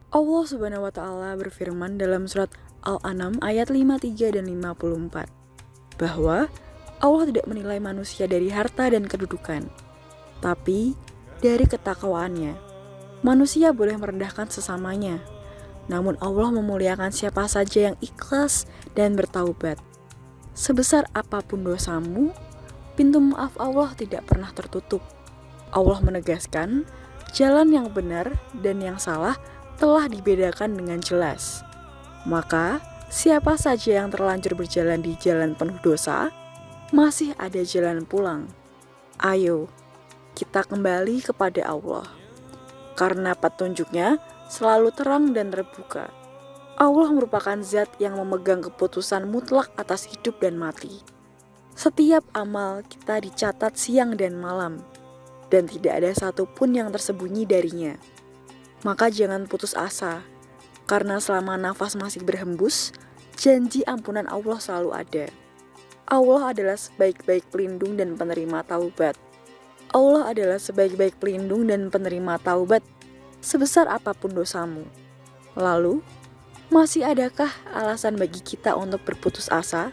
Allah Subhanahu wa Ta'ala berfirman dalam surat Al-An'am ayat 53 dan 54 bahwa Allah tidak menilai manusia dari harta dan kedudukan, tapi dari ketakwaannya. Manusia boleh merendahkan sesamanya, namun Allah memuliakan siapa saja yang ikhlas dan bertaubat. Sebesar apapun dosamu, pintu maaf Allah tidak pernah tertutup. Allah menegaskan, jalan yang benar dan yang salah telah dibedakan dengan jelas. Maka, siapa saja yang terlanjur berjalan di jalan penuh dosa, masih ada jalan pulang. Ayo, kita kembali kepada Allah. Karena petunjuknya selalu terang dan terbuka. Allah merupakan zat yang memegang keputusan mutlak atas hidup dan mati. Setiap amal kita dicatat siang dan malam, dan tidak ada satupun yang tersembunyi darinya. Maka jangan putus asa, karena selama nafas masih berhembus, janji ampunan Allah selalu ada. Allah adalah sebaik-baik pelindung dan penerima taubat. Allah adalah sebaik-baik pelindung dan penerima taubat, sebesar apapun dosamu. Lalu, masih adakah alasan bagi kita untuk berputus asa?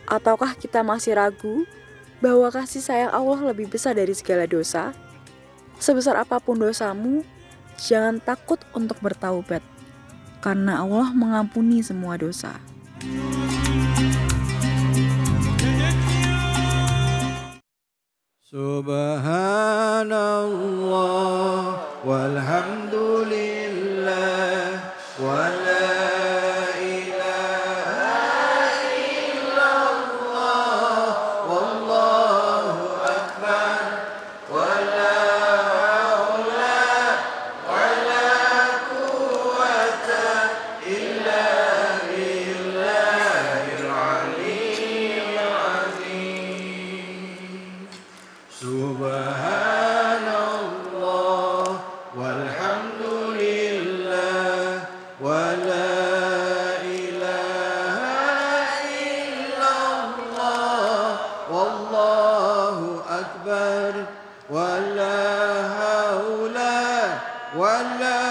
Ataukah kita masih ragu bahwa kasih sayang Allah lebih besar dari segala dosa? Sebesar apapun dosamu, jangan takut untuk bertaubat, karena Allah mengampuni semua dosa. Subhanallah walhamdulillah wala ilaha illallah wallahu akbar wala haula wala quwwata illa billahil aliyyil azim. Subhanallah walhamdulillah wala ilaha illallah wallahu akbar wala haula wala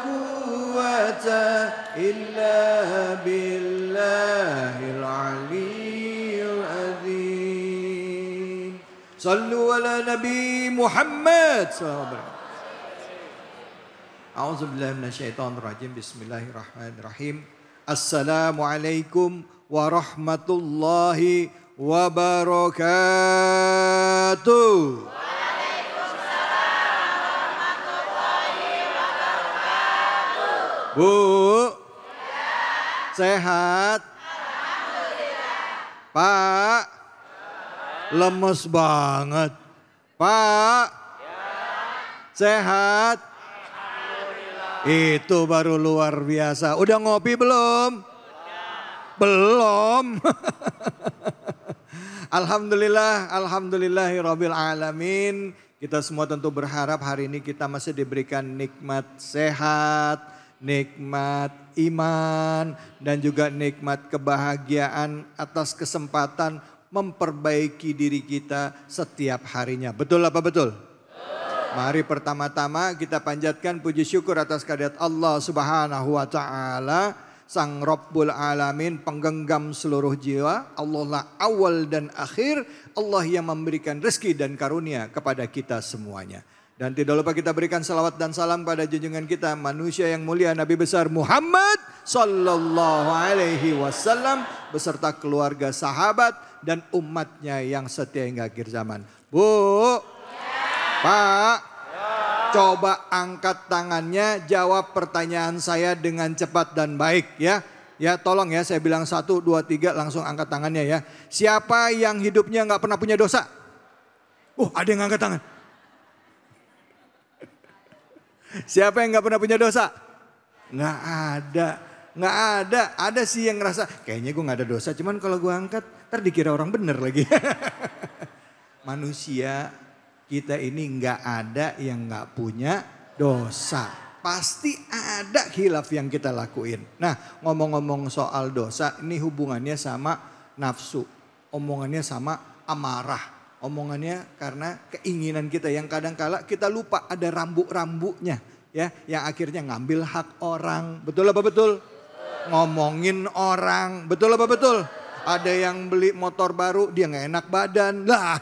quwwata illa billahil aliyyil azim. Sallu ala Nabi Muhammad sallallahu alaihi wasallam. A'udzubillahi minasyaitonir rajim. Bismillahirrahmanirrahim. Assalamualaikum warahmatullahi wabarakatuh. Bu, sehat? Pak, lemes banget. Pak, sehat? Itu baru luar biasa. Udah ngopi belum? Belum. Alhamdulillah, alhamdulillahirabbil alamin. Kita semua tentu berharap hari ini kita masih diberikan nikmat sehat, nikmat iman, dan juga nikmat kebahagiaan atas kesempatan memperbaiki diri kita setiap harinya. Betul apa betul? Mari pertama-tama kita panjatkan puji syukur atas kehadirat Allah Subhanahu wa Ta'ala, Sang Rabbul Alamin, penggenggam seluruh jiwa. Allah lah awal dan akhir, Allah yang memberikan rezeki dan karunia kepada kita semuanya. Dan tidak lupa kita berikan salawat dan salam pada junjungan kita, manusia yang mulia, Nabi besar Muhammad sallallahu alaihi wasallam, beserta keluarga, sahabat, dan umatnya yang setia hingga akhir zaman. Bu, Pak, coba angkat tangannya, jawab pertanyaan saya dengan cepat dan baik ya. Ya tolong ya, saya bilang 1, 2, 3 langsung angkat tangannya ya. Siapa yang hidupnya gak pernah punya dosa? Ada yang angkat tangan. Siapa yang gak pernah punya dosa? Gak ada. Gak ada. Ada sih yang ngerasa kayaknya gue gak ada dosa, cuman kalau gue angkat ntar dikira orang bener lagi. Manusia kita ini nggak ada yang nggak punya dosa. Pasti ada khilaf yang kita lakuin. Nah, ngomong-ngomong soal dosa, ini hubungannya sama nafsu. Omongannya sama amarah. Omongannya karena keinginan kita yang kadang kala kita lupa ada rambu-rambunya. ya, yang akhirnya ngambil hak orang. Betul apa betul? Ngomongin orang. Betul apa betul? Ada yang beli motor baru dia nggak enak badan. Lah,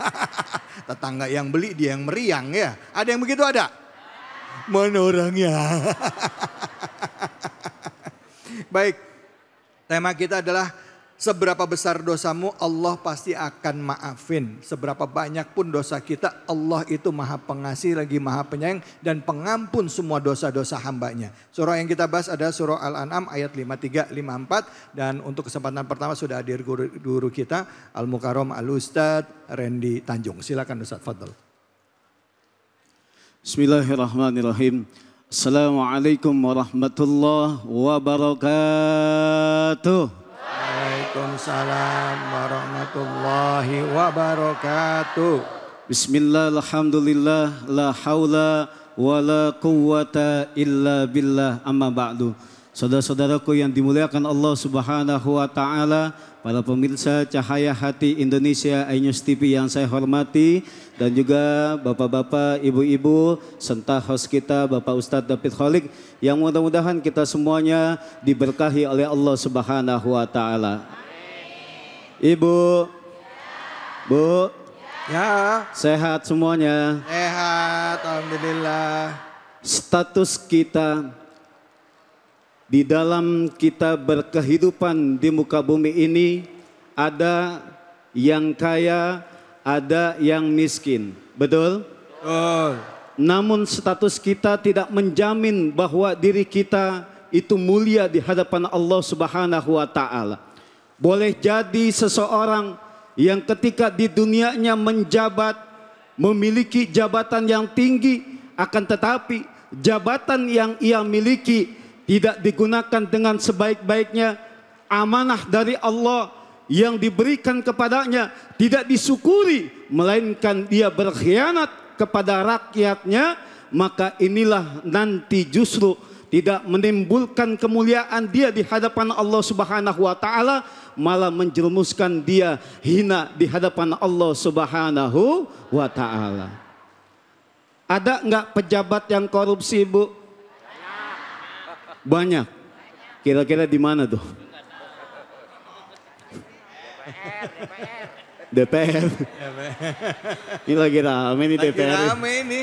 tetangga yang beli dia yang meriang ya. Ada yang begitu ada? Mana orangnya? Baik, tema kita adalah seberapa besar dosamu Allah pasti akan maafin. Seberapa banyak pun dosa kita, Allah itu maha pengasih lagi maha penyayang dan pengampun semua dosa-dosa hambanya. Surah yang kita bahas adalah surah Al-An'am ayat 53, 54. Dan untuk kesempatan pertama sudah hadir guru kita Al-Mukarram Al-Ustadz Randy Tanjung. Silakan Ustadz, fadl. Bismillahirrahmanirrahim. Assalamualaikum warahmatullahi wabarakatuh. Waalaikumsalam warahmatullahi wabarakatuh. Bismillah, alhamdulillah, la haula wa la quwwata illa billah, amma ba'du. Saudara-saudaraku yang dimuliakan Allah Subhanahu wa taala, para pemirsa Cahaya Hati Indonesia iNews TV yang saya hormati, dan juga bapak-bapak, ibu-ibu, serta host kita Bapak Ustadz David Kholik, yang mudah-mudahan kita semuanya diberkahi oleh Allah Subhanahu wa taala. Ibu, Bu, ya, sehat semuanya? Sehat, alhamdulillah. Status kita di dalam kita berkehidupan di muka bumi ini, ada yang kaya, ada yang miskin. Betul? Betul. Namun status kita tidak menjamin bahwa diri kita itu mulia di hadapan Allah Subhanahu wa taala. Boleh jadi seseorang yang ketika di dunianya menjabat, memiliki jabatan yang tinggi, akan tetapi jabatan yang ia miliki tidak digunakan dengan sebaik-baiknya, amanah dari Allah yang diberikan kepadanya tidak disyukuri, melainkan dia berkhianat kepada rakyatnya, maka inilah nanti justru tidak menimbulkan kemuliaan dia di hadapan Allah Subhanahu wa taala, malah menjerumuskan dia hina di hadapan Allah Subhanahu wa taala. Ada enggak pejabat yang korupsi, Bu? Banyak. Kira-kira di mana tuh? DPR. Ini lagi rame nih DPR. Lagi rame ini.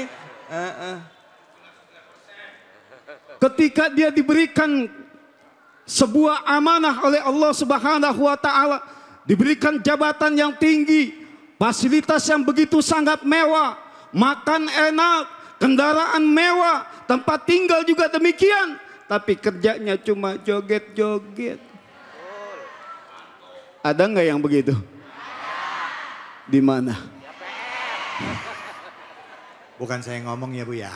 Ketika dia diberikan sebuah amanah oleh Allah Subhanahu wa taala, diberikan jabatan yang tinggi, fasilitas yang begitu sangat mewah, makan enak, kendaraan mewah, tempat tinggal juga demikian, tapi kerjanya cuma joget-joget. Ada nggak yang begitu? Di mana? Bukan saya ngomong ya Bu ya.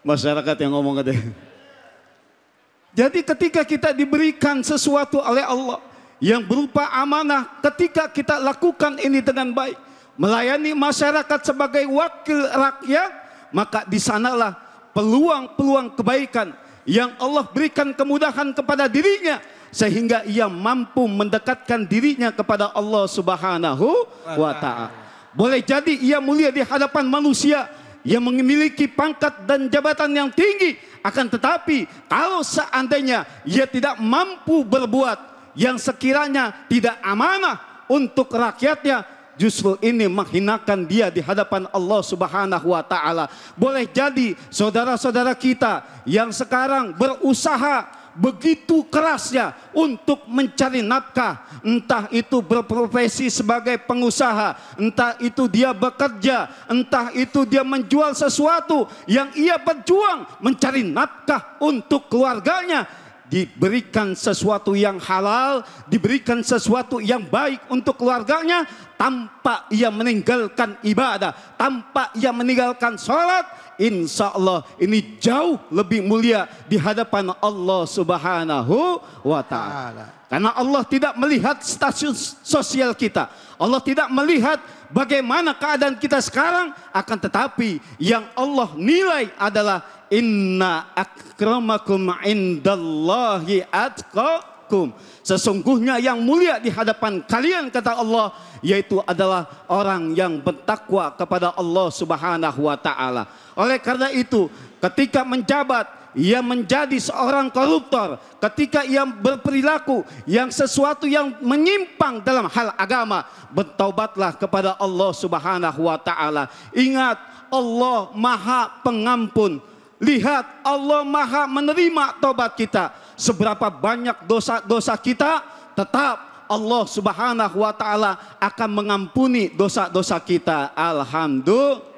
Masyarakat yang ngomong katanya. Jadi ketika kita diberikan sesuatu oleh Allah yang berupa amanah, ketika kita lakukan ini dengan baik, melayani masyarakat sebagai wakil rakyat, maka di sanalah peluang-peluang kebaikan yang Allah berikan kemudahan kepada dirinya, sehingga ia mampu mendekatkan dirinya kepada Allah Subhanahu wa taala. Boleh jadi ia mulia di hadapan manusia yang memiliki pangkat dan jabatan yang tinggi, akan tetapi kalau seandainya ia tidak mampu berbuat yang sekiranya tidak amanah untuk rakyatnya, justru ini menghinakan dia di hadapan Allah Subhanahu wa taala. Boleh jadi saudara-saudara kita yang sekarang berusaha begitu kerasnya untuk mencari nafkah, entah itu berprofesi sebagai pengusaha, entah itu dia bekerja, entah itu dia menjual sesuatu yang ia berjuang mencari nafkah untuk keluarganya, diberikan sesuatu yang halal, diberikan sesuatu yang baik untuk keluarganya, tanpa ia meninggalkan ibadah, tanpa ia meninggalkan sholat, insya Allah ini jauh lebih mulia di hadapan Allah Subhanahu wa ta'ala. Karena Allah tidak melihat status sosial kita, Allah tidak melihat bagaimana keadaan kita sekarang, akan tetapi yang Allah nilai adalah inna akramakum indallahi atqakum. atqakum. Sesungguhnya yang mulia di hadapan kalian, kata Allah, yaitu adalah orang yang bertakwa kepada Allah Subhanahu wa taala. Oleh karena itu, ketika menjabat ia menjadi seorang koruptor, ketika ia berperilaku yang sesuatu yang menyimpang dalam hal agama, bertaubatlah kepada Allah Subhanahu wa taala. Ingat, Allah Maha Pengampun. Lihat, Allah Maha menerima taubat kita. Seberapa banyak dosa-dosa kita, tetap Allah Subhanahu wa taala akan mengampuni dosa-dosa kita. Alhamdulillah.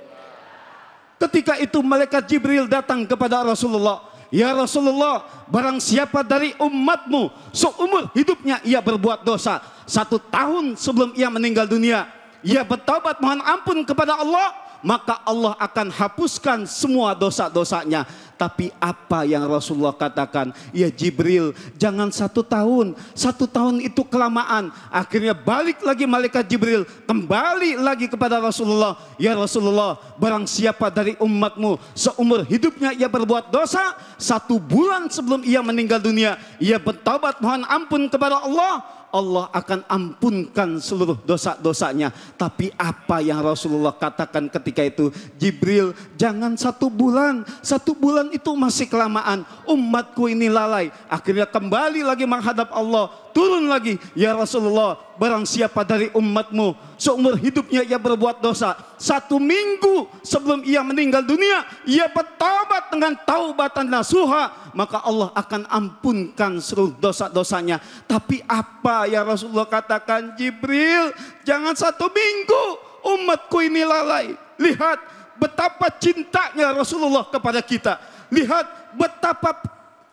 Ketika itu malaikat Jibril datang kepada Rasulullah. Ya Rasulullah, barang siapa dari umatmu seumur hidupnya ia berbuat dosa, 1 tahun sebelum ia meninggal dunia, ia bertaubat mohon ampun kepada Allah, maka Allah akan hapuskan semua dosa-dosanya. Tapi apa yang Rasulullah katakan? Ya Jibril, jangan 1 tahun. 1 tahun itu kelamaan. Akhirnya balik lagi malaikat Jibril, kembali lagi kepada Rasulullah. Ya Rasulullah, barang siapa dari umatmu seumur hidupnya ia berbuat dosa, 1 bulan sebelum ia meninggal dunia, ia bertaubat mohon ampun kepada Allah, Allah akan ampunkan seluruh dosa-dosanya. Tapi apa yang Rasulullah katakan ketika itu? Jibril, jangan 1 bulan. 1 bulan itu masih kelamaan. Umatku ini lalai. Akhirnya kembali lagi menghadap Allah. Turun lagi, ya Rasulullah, barang siapa dari umatmu seumur hidupnya ia berbuat dosa, 1 minggu sebelum ia meninggal dunia ia bertaubat dengan taubatan nasuha, maka Allah akan ampunkan seluruh dosa-dosanya. Tapi apa yang Rasulullah katakan? Jibril, jangan 1 minggu, umatku ini lalai. Lihat betapa cintanya Rasulullah kepada kita. Lihat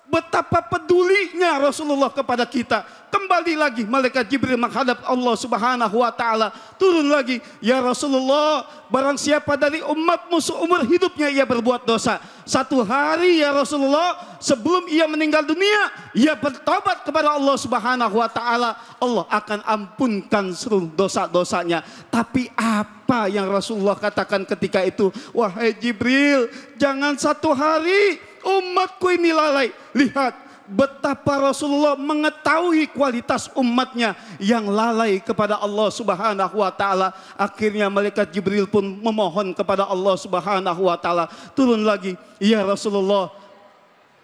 betapa pedulinya Rasulullah kepada kita. Kembali lagi malaikat Jibril menghadap Allah Subhanahu wa taala. Turun lagi, ya Rasulullah, barang siapa dari umatmu seumur hidupnya ia berbuat dosa, 1 hari ya Rasulullah sebelum ia meninggal dunia ia bertobat kepada Allah Subhanahu wa taala, Allah akan ampunkan seluruh dosa-dosanya. Tapi apa yang Rasulullah katakan ketika itu? Wahai Jibril, jangan 1 hari, umatku ini lalai. Lihat betapa Rasulullah mengetahui kualitas umatnya yang lalai kepada Allah Subhanahu wa taala. Akhirnya malaikat Jibril pun memohon kepada Allah Subhanahu wa taala. Turun lagi, ya Rasulullah,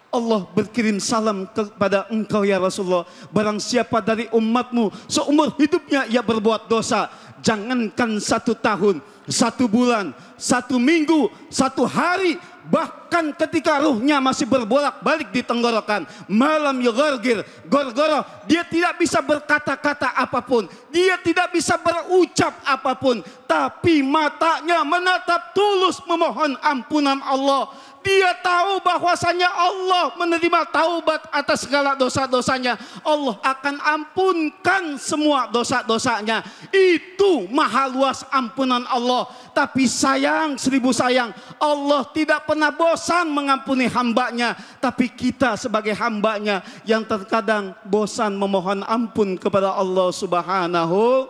Allah berkirim salam kepada engkau ya Rasulullah. Barang siapa dari umatmu seumur hidupnya ia berbuat dosa, jangankan 1 tahun, 1 bulan, 1 minggu, 1 hari, bahkan ketika ruhnya masih berbolak-balik di tenggorokan, malam yughargir, gorgoroh, dia tidak bisa berkata-kata apapun, dia tidak bisa berucap apapun, tapi matanya menatap tulus memohon ampunan Allah. Dia tahu bahwasanya Allah menerima taubat atas segala dosa-dosanya. Allah akan ampunkan semua dosa-dosanya. Itu maha luas ampunan Allah. Tapi sayang, 1000 sayang, Allah tidak pernah bosan mengampuni hambanya. Tapi kita sebagai hambanya yang terkadang bosan memohon ampun kepada Allah Subhanahu.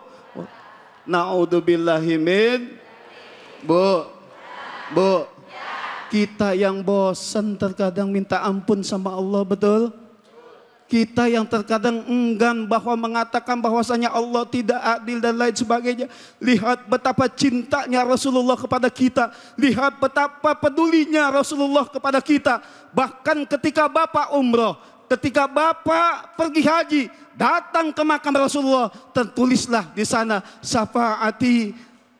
Na'udzubillahi min. Bu, kita yang bosan terkadang minta ampun sama Allah, betul? Kita yang terkadang enggan bahwa mengatakan bahwasanya Allah tidak adil dan lain sebagainya. Lihat betapa cintanya Rasulullah kepada kita. Lihat betapa pedulinya Rasulullah kepada kita. Bahkan ketika Bapak umroh, ketika Bapak pergi haji, datang ke makam Rasulullah, tertulislah di sana,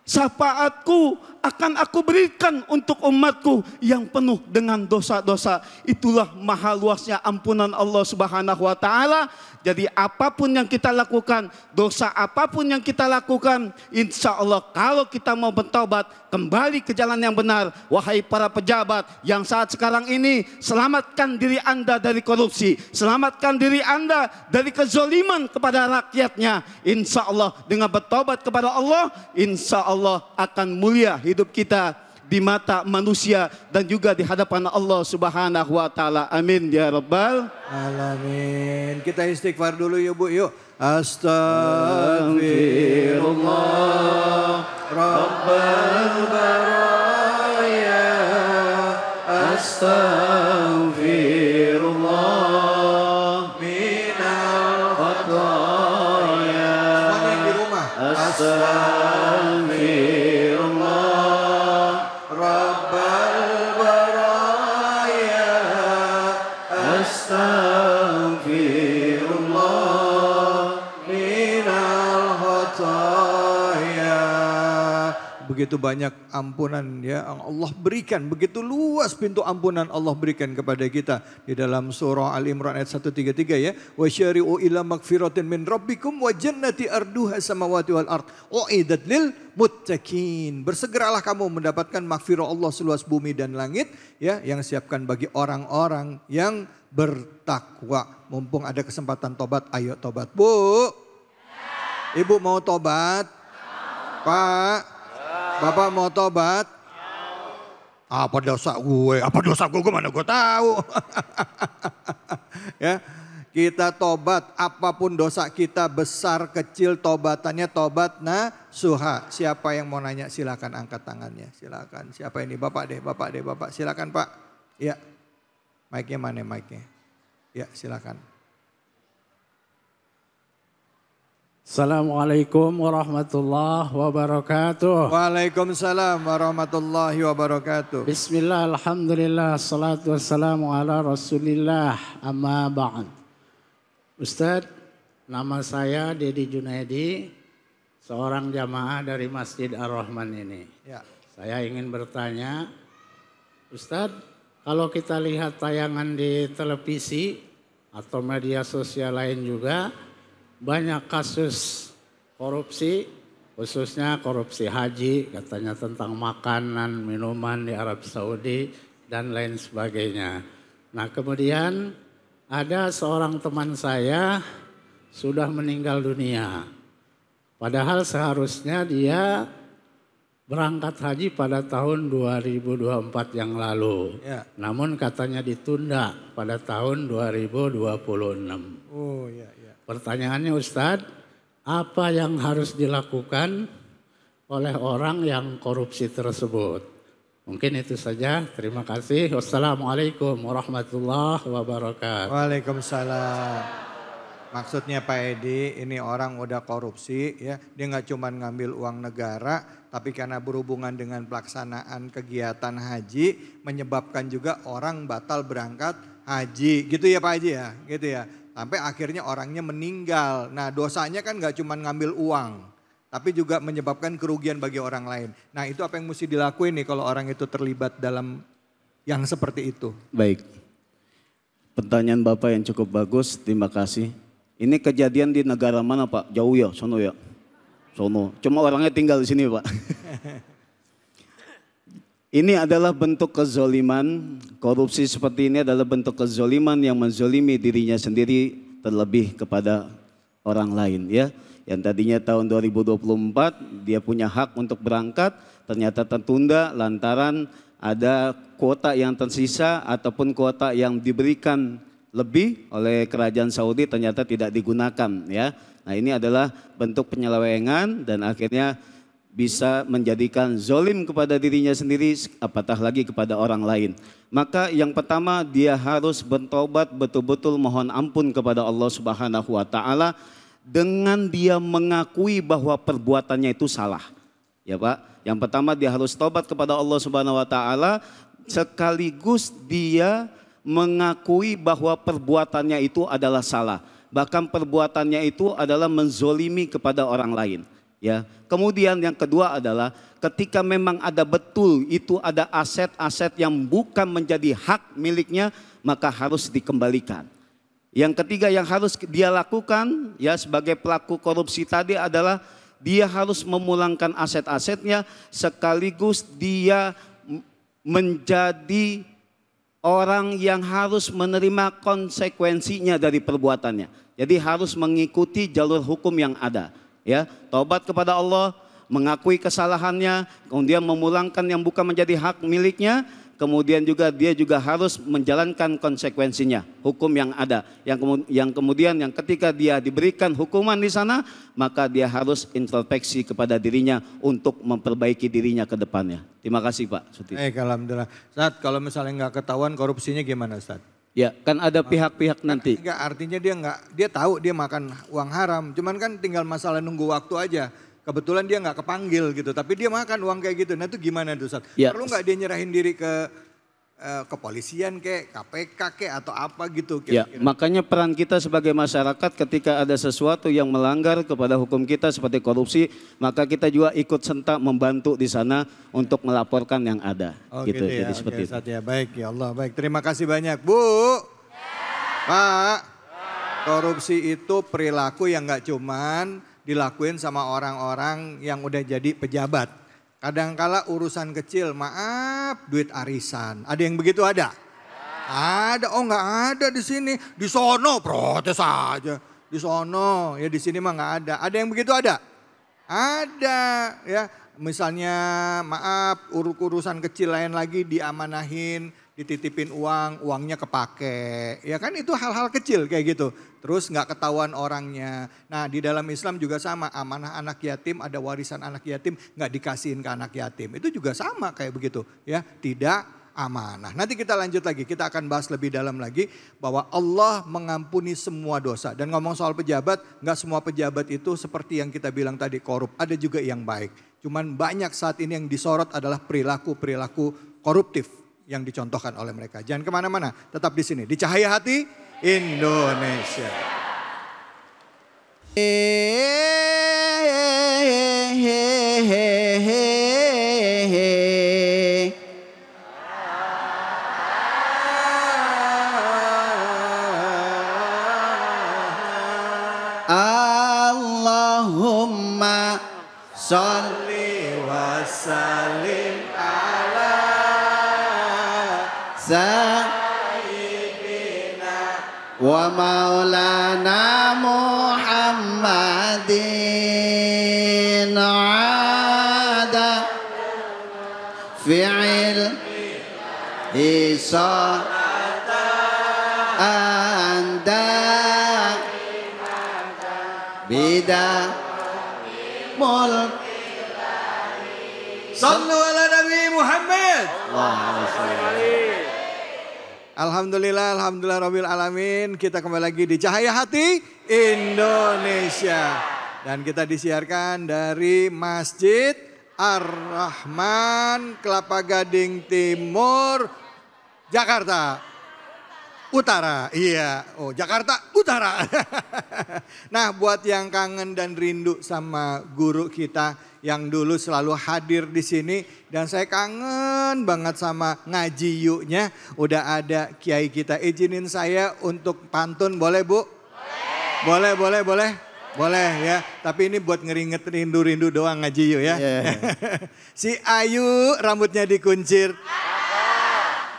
syafaatku akan aku berikan untuk umatku yang penuh dengan dosa-dosa. Itulah maha luasnya ampunan Allah Subhanahu wa taala. Jadi apapun yang kita lakukan, dosa apapun yang kita lakukan, insya Allah kalau kita mau bertaubat, kembali ke jalan yang benar. Wahai para pejabat yang saat sekarang ini, selamatkan diri Anda dari korupsi, selamatkan diri Anda dari kezaliman kepada rakyatnya. Insya Allah dengan bertaubat kepada Allah, insya Allah akan mulia hidup kita di mata manusia dan juga di hadapan Allah Subhanahu wa taala. Amin ya rabbal alamin. Kita istighfar dulu yuk Bu, yuk. Astaghfirullah Rabbal baraya. Astaghfirullah minal begitu banyak ampunan ya Allah berikan, begitu luas pintu ampunan Allah berikan kepada kita di dalam surah Al-Imran ayat 133 ya. Wasyari'u ila magfiratin min rabbikum wa jannati arduha samawati wal ard uiddat lil muttaqin. Bersegeralah kamu mendapatkan magfirah Allah seluas bumi dan langit ya, yang siapkan bagi orang-orang yang bertakwa. Mumpung ada kesempatan tobat, ayo tobat. Bu, Ibu mau tobat? Pak, Bapak mau tobat? Apa dosa gue? Apa dosa gue mana gue tahu. Ya, kita tobat apapun dosa kita besar kecil tobatannya tobat nasuha. Siapa yang mau nanya silakan angkat tangannya. Silakan. Siapa ini? Bapak deh, Bapak. Silakan Pak. Ya. Mic-nya mana mic-nya? Ya, silakan. Assalamualaikum warahmatullahi wabarakatuh. Waalaikumsalam warahmatullahi wabarakatuh. Bismillah, alhamdulillah, salatu wassalamu ala rasulillah, amma ba'd. Ustadz, nama saya Dedi Junaidi, seorang jamaah dari Masjid Ar-Rahman ini. Ya. Saya ingin bertanya, Ustadz, kalau kita lihat tayangan di televisi atau media sosial lain juga, banyak kasus korupsi, khususnya korupsi haji, katanya tentang makanan, minuman di Arab Saudi, dan lain sebagainya. Nah kemudian ada seorang teman saya sudah meninggal dunia. Padahal seharusnya dia berangkat haji pada tahun 2024 yang lalu. Ya. Namun katanya ditunda pada tahun 2026. Oh ya. Pertanyaannya Ustadz, apa yang harus dilakukan oleh orang yang korupsi tersebut? Mungkin itu saja, terima kasih. Wassalamualaikum warahmatullahi wabarakatuh. Waalaikumsalam. Maksudnya Pak Edi, ini orang udah korupsi ya, dia nggak cuma ngambil uang negara, tapi karena berhubungan dengan pelaksanaan kegiatan haji, menyebabkan juga orang batal berangkat haji, gitu ya Pak Haji ya, gitu ya. Sampai akhirnya orangnya meninggal. Nah dosanya kan gak cuma ngambil uang, tapi juga menyebabkan kerugian bagi orang lain. Nah itu apa yang mesti dilakuin nih kalau orang itu terlibat dalam yang seperti itu? Baik, pertanyaan Bapak yang cukup bagus, terima kasih. Ini kejadian di negara mana Pak? Jauh ya, sono ya? Sono, cuma orangnya tinggal di sini Pak. Ini adalah bentuk kezoliman, korupsi seperti ini adalah bentuk kezoliman yang menzolimi dirinya sendiri terlebih kepada orang lain ya. Yang tadinya tahun 2024 dia punya hak untuk berangkat, ternyata tertunda lantaran ada kuota yang tersisa ataupun kuota yang diberikan lebih oleh kerajaan Saudi ternyata tidak digunakan ya. Nah ini adalah bentuk penyelewengan dan akhirnya bisa menjadikan zolim kepada dirinya sendiri, apatah lagi kepada orang lain. Maka yang pertama dia harus bertobat, betul-betul mohon ampun kepada Allah Subhanahu wa Ta'ala dengan dia mengakui bahwa perbuatannya itu salah. Ya Pak, yang pertama dia harus tobat kepada Allah Subhanahu wa Ta'ala sekaligus dia mengakui bahwa perbuatannya itu adalah salah. Bahkan perbuatannya itu adalah menzolimi kepada orang lain. Ya, kemudian yang kedua adalah ketika memang ada betul itu ada aset-aset yang bukan menjadi hak miliknya, maka harus dikembalikan. Yang ketiga yang harus dia lakukan ya sebagai pelaku korupsi tadi adalah dia harus memulangkan aset-asetnya sekaligus dia menjadi orang yang harus menerima konsekuensinya dari perbuatannya. Jadi harus mengikuti jalur hukum yang ada. Ya, taubat kepada Allah, mengakui kesalahannya, kemudian memulangkan yang bukan menjadi hak miliknya, kemudian juga dia juga harus menjalankan konsekuensinya, hukum yang ada. Yang kemudian yang ketika dia diberikan hukuman di sana, maka dia harus introspeksi kepada dirinya untuk memperbaiki dirinya ke depannya. Terima kasih Pak Suti. Alhamdulillah. Ustaz, kalau misalnya nggak ketahuan korupsinya gimana Ustaz? Ya, kan ada pihak-pihak nanti. Enggak, artinya dia tahu dia makan uang haram. Cuman kan tinggal masalah nunggu waktu aja. Kebetulan dia nggak kepanggil gitu, tapi dia makan uang kayak gitu. Nah itu gimana tuh Ustaz? Ya. Perlu nggak dia nyerahin diri ke kepolisian kek, KPK kek atau apa gitu Ya, kira-kira. makanya peran kita sebagai masyarakat ketika ada sesuatu yang melanggar kepada hukum kita seperti korupsi, maka kita juga ikut serta membantu di sana untuk melaporkan yang ada. Oh gitu. gitu ya, Jadi seperti oke, itu. Ustaz ya. Baik ya Allah, baik. Terima kasih banyak Bu. Pak, korupsi itu perilaku yang nggak cuman dilakuin sama orang-orang yang udah jadi pejabat. Kadangkala urusan kecil, maaf, duit arisan. Ada yang begitu ada? Ada, oh nggak ada di sini. Di sono protes aja. Di sono, ya di sini mah nggak ada. Ada yang begitu ada? Ada, ya. Misalnya maaf urusan kecil lain lagi diamanahin, dititipin uang, uangnya kepake. Ya kan itu hal-hal kecil kayak gitu. Terus nggak ketahuan orangnya. Nah di dalam Islam juga sama, amanah anak yatim, ada warisan anak yatim nggak dikasihin ke anak yatim. Itu juga sama kayak begitu ya, tidak amanah. Nanti kita lanjut lagi, kita akan bahas lebih dalam lagi bahwa Allah mengampuni semua dosa. Dan ngomong soal pejabat, nggak semua pejabat itu seperti yang kita bilang tadi korup, ada juga yang baik. Cuman banyak saat ini yang disorot adalah perilaku-perilaku koruptif yang dicontohkan oleh mereka. Jangan kemana-mana, tetap di sini, di Cahaya Hati Indonesia. Allahumma sholli wa sallim ala wa maulana Muhammadin ada fi'il isa anda bida mulk Sallu ala Nabi Muhammad. Alhamdulillah, alhamdulillah rabbil alamin. Kita kembali lagi di Cahaya Hati Indonesia. Dan kita disiarkan dari Masjid Ar-Rahman, Kelapa Gading Timur, Jakarta Utara. Iya, oh Jakarta Utara. Nah, buat yang kangen dan rindu sama guru kita yang dulu selalu hadir di sini, dan saya kangen banget sama ngaji yuknya. Udah ada kiai kita, izinin saya untuk pantun, boleh Bu? Boleh. Boleh ya, tapi ini buat ngeringet rindu-rindu doang ngaji yuk ya. Si Ayu rambutnya dikuncir.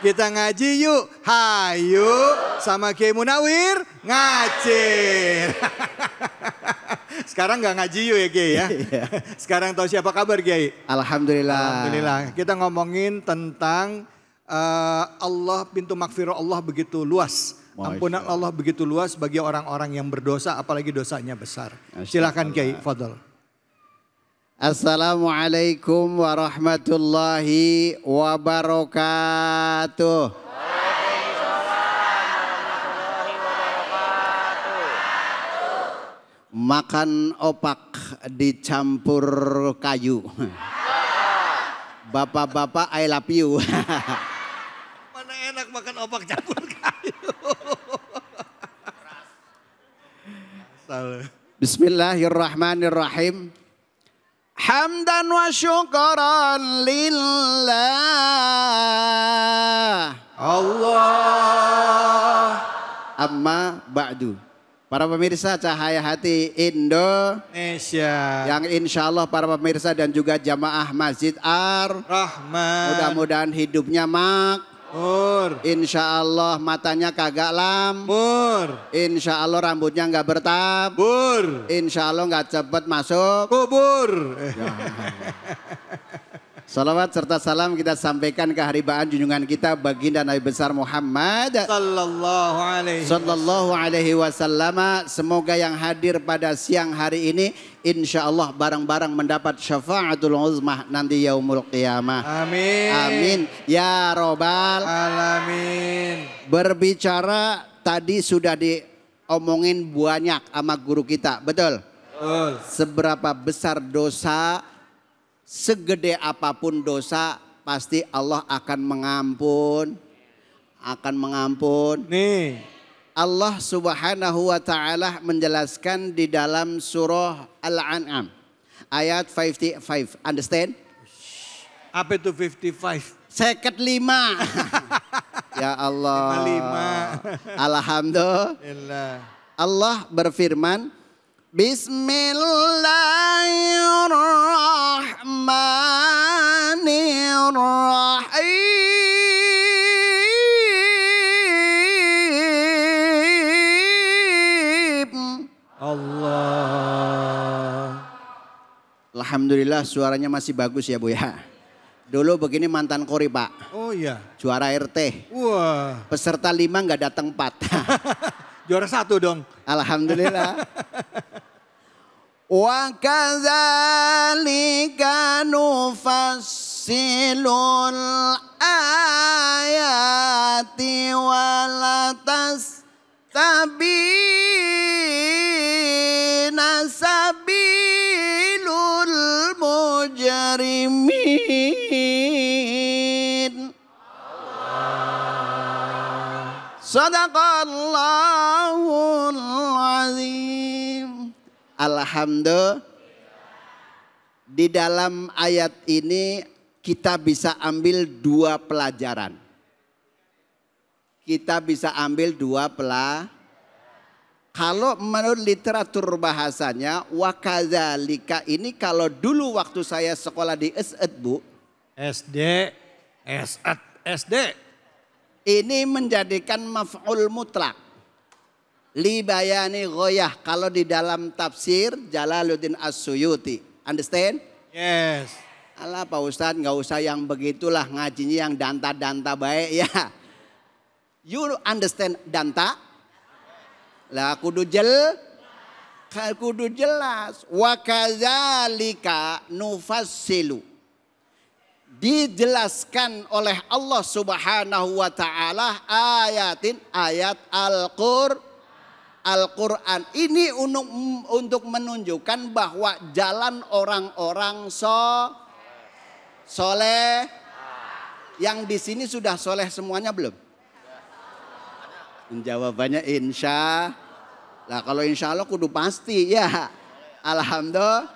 Kita ngaji yuk, hayu sama Kiai Munawir ngacir. Sekarang nggak ngaji yuk ya Kiai ya. Sekarang tahu siapa kabar Kiai? Alhamdulillah. Alhamdulillah. Kita ngomongin tentang Allah, pintu makfirah Allah begitu luas. Ampunan Allah begitu luas bagi orang-orang yang berdosa, apalagi dosanya besar. Silakan Kiai, fadhol. Assalamualaikum warahmatullahi wabarakatuh. Makan opak dicampur kayu. Bapak-bapak I love you. Mana enak makan opak campur kayu. Bismillahirrahmanirrahim. Hamdan wa syukran lillah. Allah. Amma ba'du. Para pemirsa Cahaya Hati Indonesia, yang insya Allah para pemirsa dan juga jamaah Masjid Ar-Rahman, mudah-mudahan hidupnya makmur, insya Allah matanya kagak lamur, insya Allah rambutnya nggak bertabur, insya Allah nggak cepet masuk kubur. Salawat serta salam kita sampaikan ke haribaan junjungan kita baginda Nabi besar Muhammad Sallallahu alaihi wasallam. Semoga yang hadir pada siang hari ini insya Allah barang-barang mendapat syafaatul uzmah nanti yaumul qiyamah. Amin. Amin ya robbal alamin. Berbicara tadi sudah diomongin banyak sama guru kita, betul? Betul. Seberapa besar dosa, segede apapun dosa pasti Allah akan akan mengampun. Nih. Allah Subhanahu wa taala menjelaskan di dalam surah Al-An'am ayat 55. Understand? Apa itu 55? Seket 5. Ya Allah. 55. Alhamdulillah. Allah berfirman, Bismillahirrahmanirrahim. Allah. Alhamdulillah suaranya masih bagus ya Bu ya. Dulu begini mantan kori Pak. Oh iya. Juara RT. Wah. Peserta 5 nggak datang 4. Juara 1 dong. Alhamdulillah. Wa kadzalika nufassilul ayati walatastabina sabilul mujrimin. Sadaqallahul azim. Alhamdulillah. Di dalam ayat ini kita bisa ambil 2 pelajaran. Kita bisa ambil 2 pelajaran. Kalau menurut literatur bahasanya wakadzalika ini kalau dulu waktu saya sekolah di SED Bu. SD. Ini menjadikan maf'ul mutlak. Li bayani ghoyah. Kalau di dalam tafsir Jalaluddin As-Suyuti. Understand? Yes. Alah Pak Ustadz nggak usah yang begitulah, ngajinya yang danta-danta baik ya. You understand danta? Lah kudu jelas. Wa kadzalika nufassilu. Dijelaskan oleh Allah Subhanahu wa taala ayat Al-Quran. Ini untuk menunjukkan bahwa jalan orang-orang soleh. Yang di sini sudah soleh semuanya belum? Jawabannya insya. Lah kalau insya Allah kudu pasti ya. Alhamdulillah.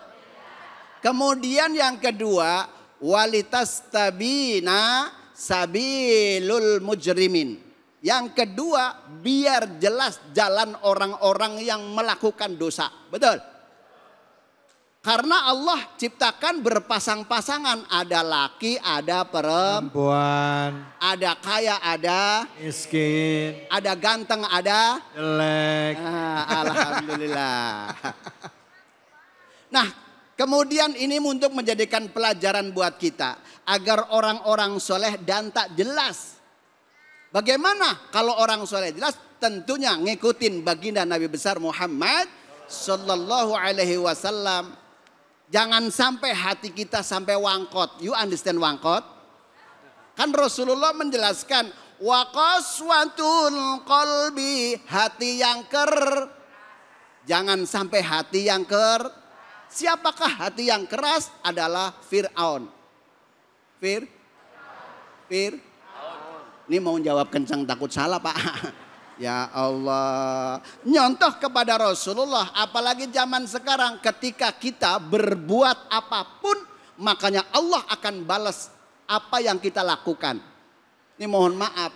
Kemudian yang kedua, walitastabina sabilul mujrimin. Yang kedua, biar jelas jalan orang-orang yang melakukan dosa. Betul? Karena Allah ciptakan berpasang-pasangan. Ada laki, ada perempuan. Ada kaya, ada Miskin. ada ganteng, ada Jelek. Alhamdulillah. Nah, kemudian ini untuk menjadikan pelajaran buat kita. Agar orang-orang soleh dan tak jelas. Bagaimana kalau orang soleh jelas? Tentunya ngikutin baginda Nabi besar Muhammad sallallahu alaihi wasallam. Jangan sampai hati kita sampai wangkot. You understand wangkot? Kan Rasulullah menjelaskan wa qaswatul qalbi, hati yang jangan sampai hati yang Siapakah hati yang keras? Adalah Fir'aun. Ini mau jawab kencang takut salah Pak. Ya Allah. Nyontoh kepada Rasulullah. Apalagi zaman sekarang ketika kita berbuat apapun. Makanya Allah akan balas apa yang kita lakukan. Ini mohon maaf.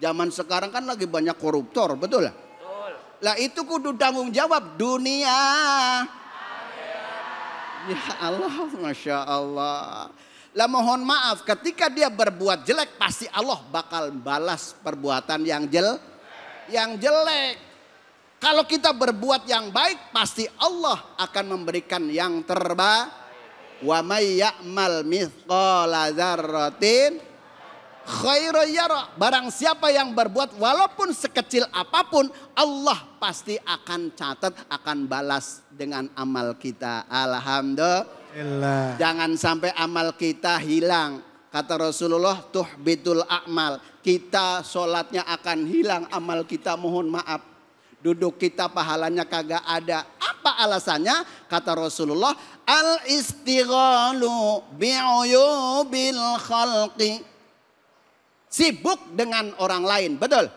Zaman sekarang kan lagi banyak koruptor. Betul lah? Betul. Lah itu kudu tanggung jawab dunia. Ya Allah. Masya Allah. Lah mohon maaf ketika dia berbuat jelek pasti Allah bakal balas perbuatan yang jelek. Kalau kita berbuat yang baik pasti Allah akan memberikan yang terbaik. Wa may ya'mal mithqala dzarratin khairan yara. Barang siapa yang berbuat walaupun sekecil apapun Allah pasti akan catat, akan balas dengan amal kita. Alhamdulillah. Jangan sampai amal kita hilang. Kata Rasulullah tuhbitul a'mal. Kita sholatnya akan hilang, amal kita mohon maaf. Duduk kita pahalanya kagak ada. Apa alasannya? Kata Rasulullah al-istighalu bi'uyubil khalqi. Sibuk dengan orang lain, betul?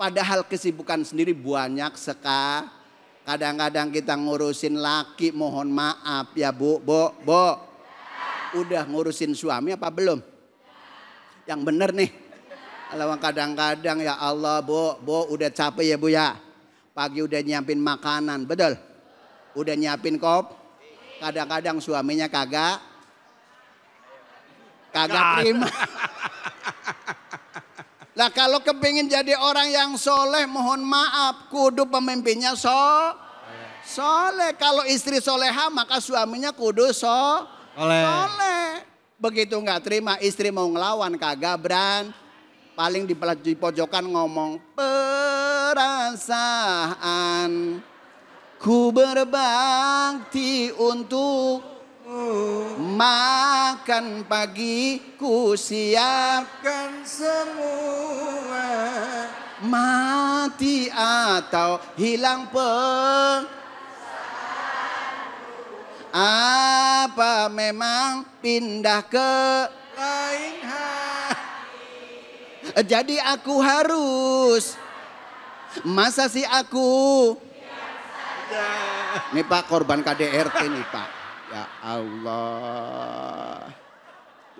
Padahal kesibukan sendiri banyak sekali. Kadang-kadang kita ngurusin laki, mohon maaf ya Bu. Udah ngurusin suami apa belum? Yang bener nih. Kalau kadang-kadang ya Allah Bu udah capek ya Bu ya. Pagi udah nyiapin makanan, betul? Udah nyiapin kopi. Kadang-kadang suaminya kagak terima. Nah kalau kepingin jadi orang yang soleh, mohon maaf, kudu pemimpinnya soleh. Kalau istri soleha maka suaminya kudu soleh. Begitu nggak terima, istri mau ngelawan kagak paling di pojokan ngomong, perasaan ku berbakti untuk makan pagi ku siapkan semua, mati atau hilang apa memang pindah ke lain hati. Jadi aku harus, masa sih aku Ini Pak korban KDRT nih Pak. Ya Allah.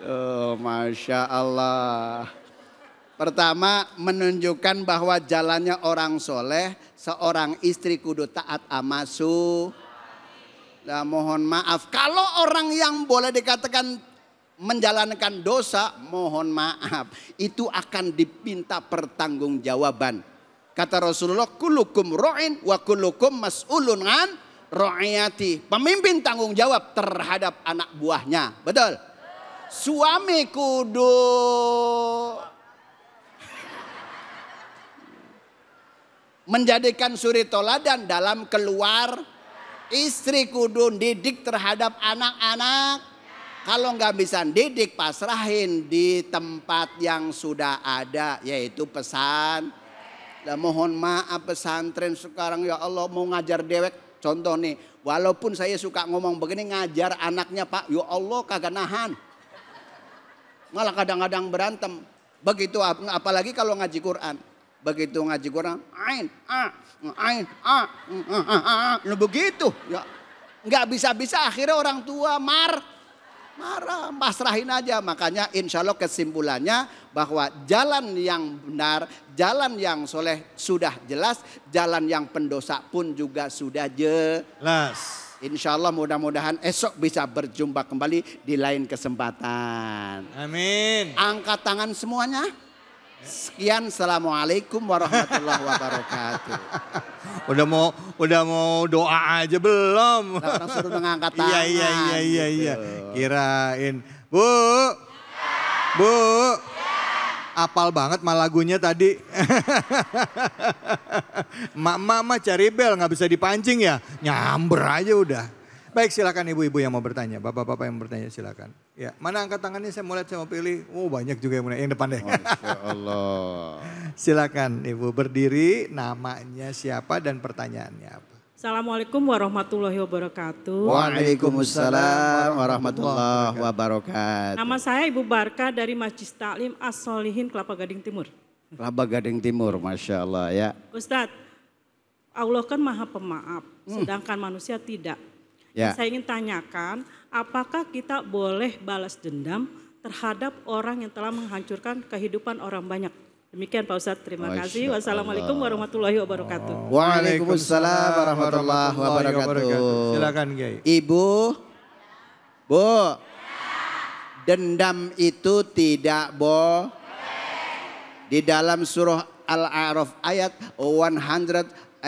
Oh, Masya Allah. Pertama menunjukkan bahwa jalannya orang soleh, seorang istri kudu taat amasu. Nah, mohon maaf kalau orang yang boleh dikatakan menjalankan dosa, mohon maaf itu akan dipinta pertanggungjawaban. Kata Rasulullah, kullukum ra'in wa kullukum mas'ulun an ra'iyati. Pemimpin tanggung jawab terhadap anak buahnya. Betul? Suami kudu menjadikan suri toladan dalam keluar. Istri kudu didik terhadap anak-anak. Kalau nggak bisa didik, pasrahin di tempat yang sudah ada, yaitu pesan. Dan mohon maaf pesantren sekarang ya Allah mau ngajar dewek. Contoh nih, walaupun saya suka ngomong begini ngajar anaknya Pak, ya Allah kagak nahan. Malah kadang-kadang berantem. Begitu apalagi kalau ngaji Quran. Begitu ngaji Quran, begitu. Ya, nggak bisa-bisa akhirnya orang tua marah, pasrahin aja. Makanya insya Allah kesimpulannya bahwa jalan yang benar, jalan yang soleh sudah jelas, jalan yang pendosa pun juga sudah jelas. Insya Allah mudah-mudahan esok bisa berjumpa kembali di lain kesempatan. Amin. Angkat tangan semuanya. Sekian, assalamualaikum warahmatullahi wabarakatuh. Udah mau doa aja belum? Orang suruh mengangkat tangan. Iya. Kirain, Bu, apal banget mah lagunya tadi. Mak cari bel nggak bisa dipancing ya, nyamber aja udah. Baik, silakan ibu-ibu yang mau bertanya, bapak-bapak yang mau bertanya silakan. Ya, mana angkat tangannya saya mau lihat, saya mau pilih. Oh banyak juga yang mau yang depan deh. Masya Allah. Silakan ibu berdiri, namanya siapa dan pertanyaannya apa. Assalamualaikum warahmatullahi wabarakatuh. Waalaikumsalam warahmatullahi wabarakatuh. Nama saya Ibu Barka dari Masjid Taklim As-Solihin Kelapa Gading Timur. Kelapa Gading Timur, Masya Allah ya. Ustadz, Allah kan maha pemaaf, sedangkan manusia tidak. Ya. Saya ingin tanyakan, apakah kita boleh balas dendam terhadap orang yang telah menghancurkan kehidupan orang banyak? Demikian Pak Ustadz, terima kasih. Wassalamualaikum warahmatullahi wabarakatuh. Waalaikumsalam warahmatullahi wabarakatuh. Silakan Kiai. Ibu, Bu, dendam itu tidak boleh. Di dalam surah Al-A'raf ayat 118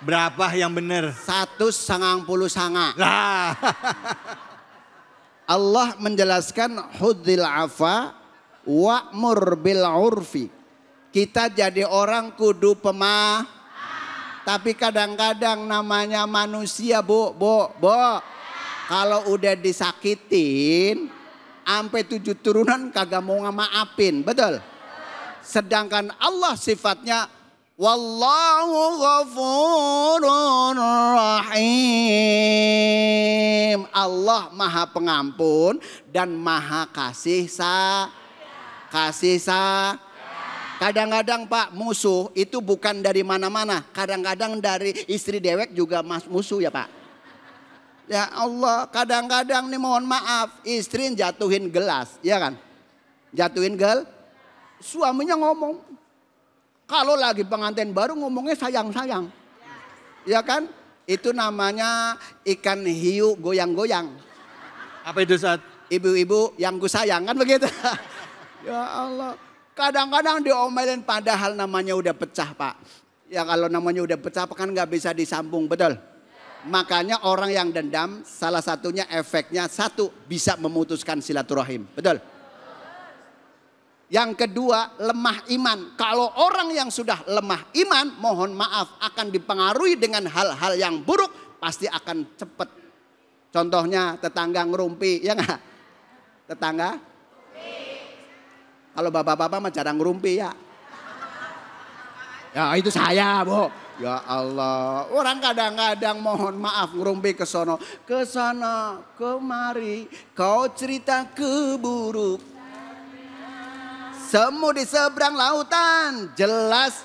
Berapa yang benar? 190 sanga. Lah. Allah menjelaskan hudzil afa wa'mur bil urfi. Kita jadi orang kudu pemaaf. Tapi kadang-kadang namanya manusia, Bu. Kalau udah disakitin, sampai 7 turunan kagak mau ngamaafin, betul? Sedangkan Allah sifatnya Wallahu ghafurur rahim. Allah Maha Pengampun dan Maha Kasih Kadang-kadang Pak, musuh itu bukan dari mana-mana. Kadang-kadang dari istri dewek juga musuh ya Pak. Ya Allah, kadang-kadang nih mohon maaf, istri jatuhin gelas, ya kan? Jatuhin suaminya ngomong. Kalau lagi pengantin baru ngomongnya sayang-sayang. Ya kan? Itu namanya ikan hiu goyang-goyang. Apa itu Ustaz? Ibu-ibu yang ku sayang kan begitu. Ya Allah. Kadang-kadang diomelin padahal namanya udah pecah Pak. Ya kalau namanya udah pecah kan nggak bisa disambung, betul? Makanya orang yang dendam salah satunya efeknya satu bisa memutuskan silaturahim, betul? Yang kedua lemah iman. Kalau orang yang sudah lemah iman mohon maaf akan dipengaruhi dengan hal-hal yang buruk pasti akan cepat. Contohnya tetangga ngerumpi, ya nggak? Tetangga? Kalau bapak-bapak mah jarang ngerumpi ya. Ya itu saya Bu. Ya Allah. Orang kadang-kadang mohon maaf ngerumpi ke sono. Ke sana kemari kau cerita keburuk. Semu di seberang lautan jelas.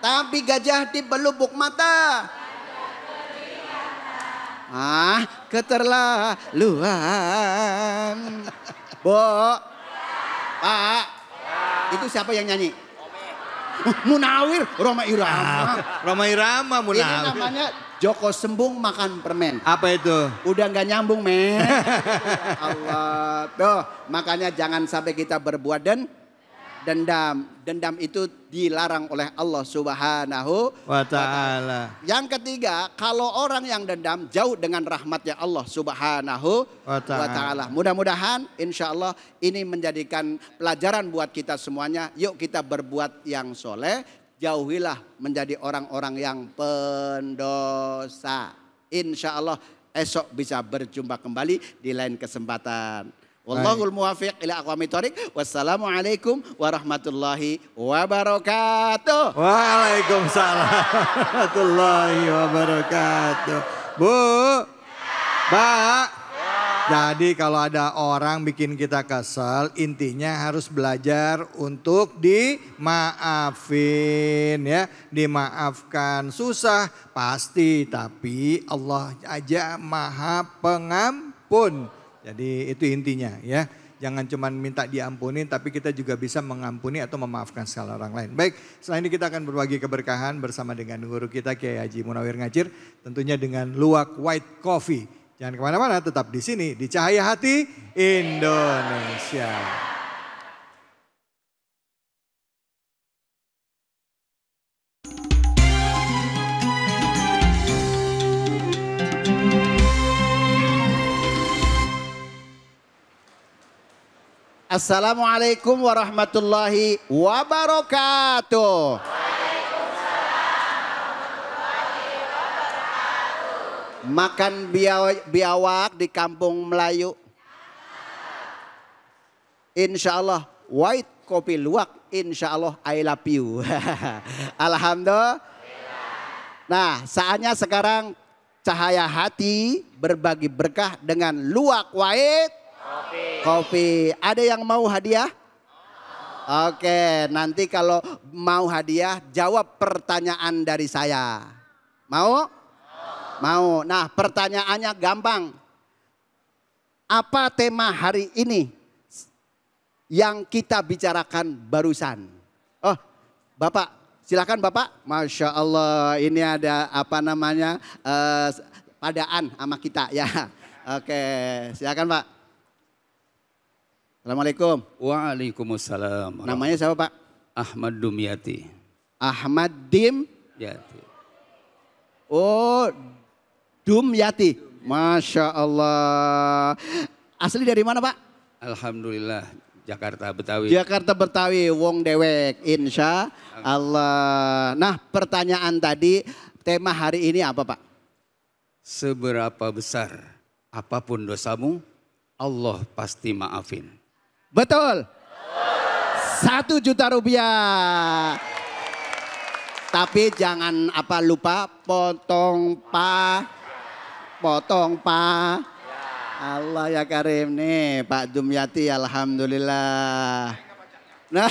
Tapi gajah di belubuk mata. Keterlaluan. Bu. Pak, itu siapa yang nyanyi? Munawir, Roma Irama. Roma Irama Munawir. Ini namanya Joko Sembung makan permen. Apa itu? Udah nggak nyambung men. Allah, tuh makanya jangan sampai kita berbuat dendam. Dendam itu dilarang oleh Allah Subhanahu wa ta'ala. Yang ketiga, kalau orang yang dendam jauh dengan rahmatnya Allah Subhanahu wa ta'ala. Mudah-mudahan insya Allah ini menjadikan pelajaran buat kita semuanya. Yuk kita berbuat yang soleh. Jauhilah menjadi orang-orang yang pendosa. Insya Allah esok bisa berjumpa kembali di lain kesempatan. Wallahul muwaffiq ila aqwamit thoriq. Wassalamualaikum warahmatullahi wabarakatuh. Waalaikumsalam warahmatullahi wabarakatuh. Bu, Pak. Jadi kalau ada orang bikin kita kesel, intinya harus belajar untuk dimaafin ya. Dimaafkan susah pasti, tapi Allah aja Maha Pengampun. Jadi itu intinya ya. Jangan cuma minta diampunin tapi kita juga bisa mengampuni atau memaafkan segala orang lain. Baik, setelah ini kita akan berbagi keberkahan bersama dengan guru kita Kiai Haji Munawir Ngacir. Tentunya dengan luwak white coffee. Jangan kemana-mana, tetap di sini di Cahaya Hati Indonesia. Assalamualaikum warahmatullahi wabarakatuh. Makan biawak di kampung Melayu. Insya Allah white kopi luwak. Insya Allah I love you. Alhamdulillah. Nah saatnya sekarang Cahaya Hati berbagi berkah dengan luwak white kopi. Ada yang mau hadiah? Oke, nanti kalau mau hadiah jawab pertanyaan dari saya. Mau? Mau. Nah, pertanyaannya gampang. Apa tema hari ini yang kita bicarakan barusan? Oh, Bapak, silakan Bapak. Masya Allah, ini ada apa namanya padaan sama kita ya. Oke, silakan Pak. Assalamualaikum. Waalaikumsalam. Namanya siapa Pak? Ahmad Dumyati. Ahmad Dim Yati. Oh, Dumyati. Masya Allah. Asli dari mana Pak? Alhamdulillah Jakarta Betawi. Jakarta Betawi, wong dewek, insya Allah. Nah pertanyaan tadi, tema hari ini apa Pak? Seberapa besar apapun dosamu, Allah pasti maafin. Betul. 1 juta rupiah. Tapi jangan lupa potong pa. Allah ya Karim nih Pak Dumyati, alhamdulillah. Nah.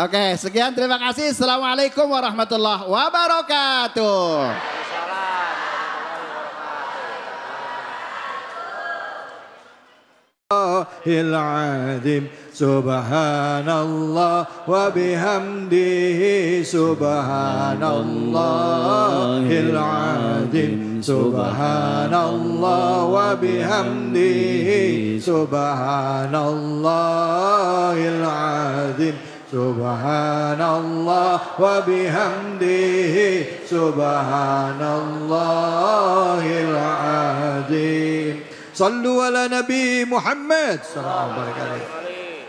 Oke, sekian, terima kasih. Assalamualaikum warahmatullahi wabarakatuh. Al-Azim Subhanallah wa bihamdihi Subhanallahil Azim Subhanallah wa bihamdihi Subhanallahil Azim Subhanallah wa bihamdihi Subhanallahil Azim. Sallu ala Nabi Muhammad sallallahu alaihi wasallam.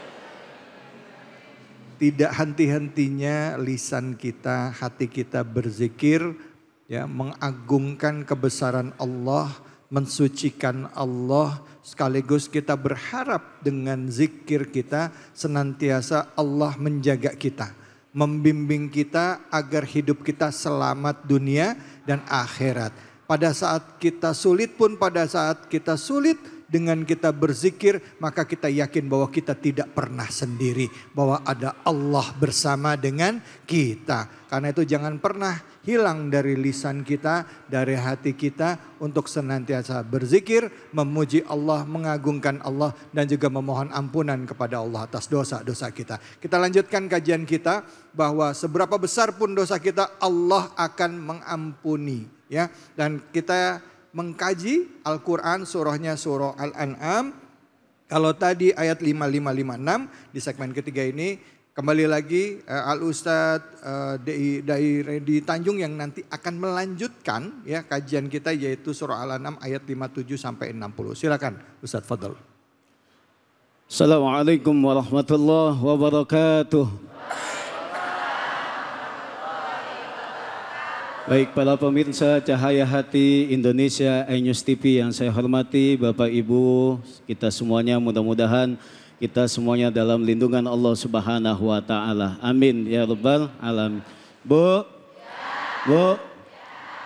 Tidak henti-hentinya lisan kita, hati kita berzikir, ya, mengagungkan kebesaran Allah, mensucikan Allah, sekaligus kita berharap dengan zikir kita senantiasa Allah menjaga kita, membimbing kita agar hidup kita selamat dunia dan akhirat. Pada saat kita sulit pun, pada saat kita sulit, dengan kita berzikir, maka kita yakin bahwa kita tidak pernah sendiri. Bahwa ada Allah bersama dengan kita. Karena itu jangan pernah hilang dari lisan kita, dari hati kita untuk senantiasa berzikir, memuji Allah, mengagungkan Allah, dan juga memohon ampunan kepada Allah atas dosa-dosa kita. Kita lanjutkan kajian kita bahwa seberapa besar pun dosa kita, Allah akan mengampuni. Ya, dan kita mengkaji Al-Quran, surahnya surah Al-An'am. Kalau tadi ayat 5556 di segmen ketiga ini, kembali lagi Al-Ustadz Dai Tanjung yang nanti akan melanjutkan ya kajian kita, yaitu surah Al-An'am ayat 57 sampai 60. Silakan Ustadz, fadhal. Assalamualaikum warahmatullahi wabarakatuh. Baik, para pemirsa Cahaya Hati Indonesia iNews TV yang saya hormati, Bapak Ibu, kita semuanya mudah-mudahan kita semuanya dalam lindungan Allah Subhanahu wa taala. Amin ya rabbal alamin. Bu,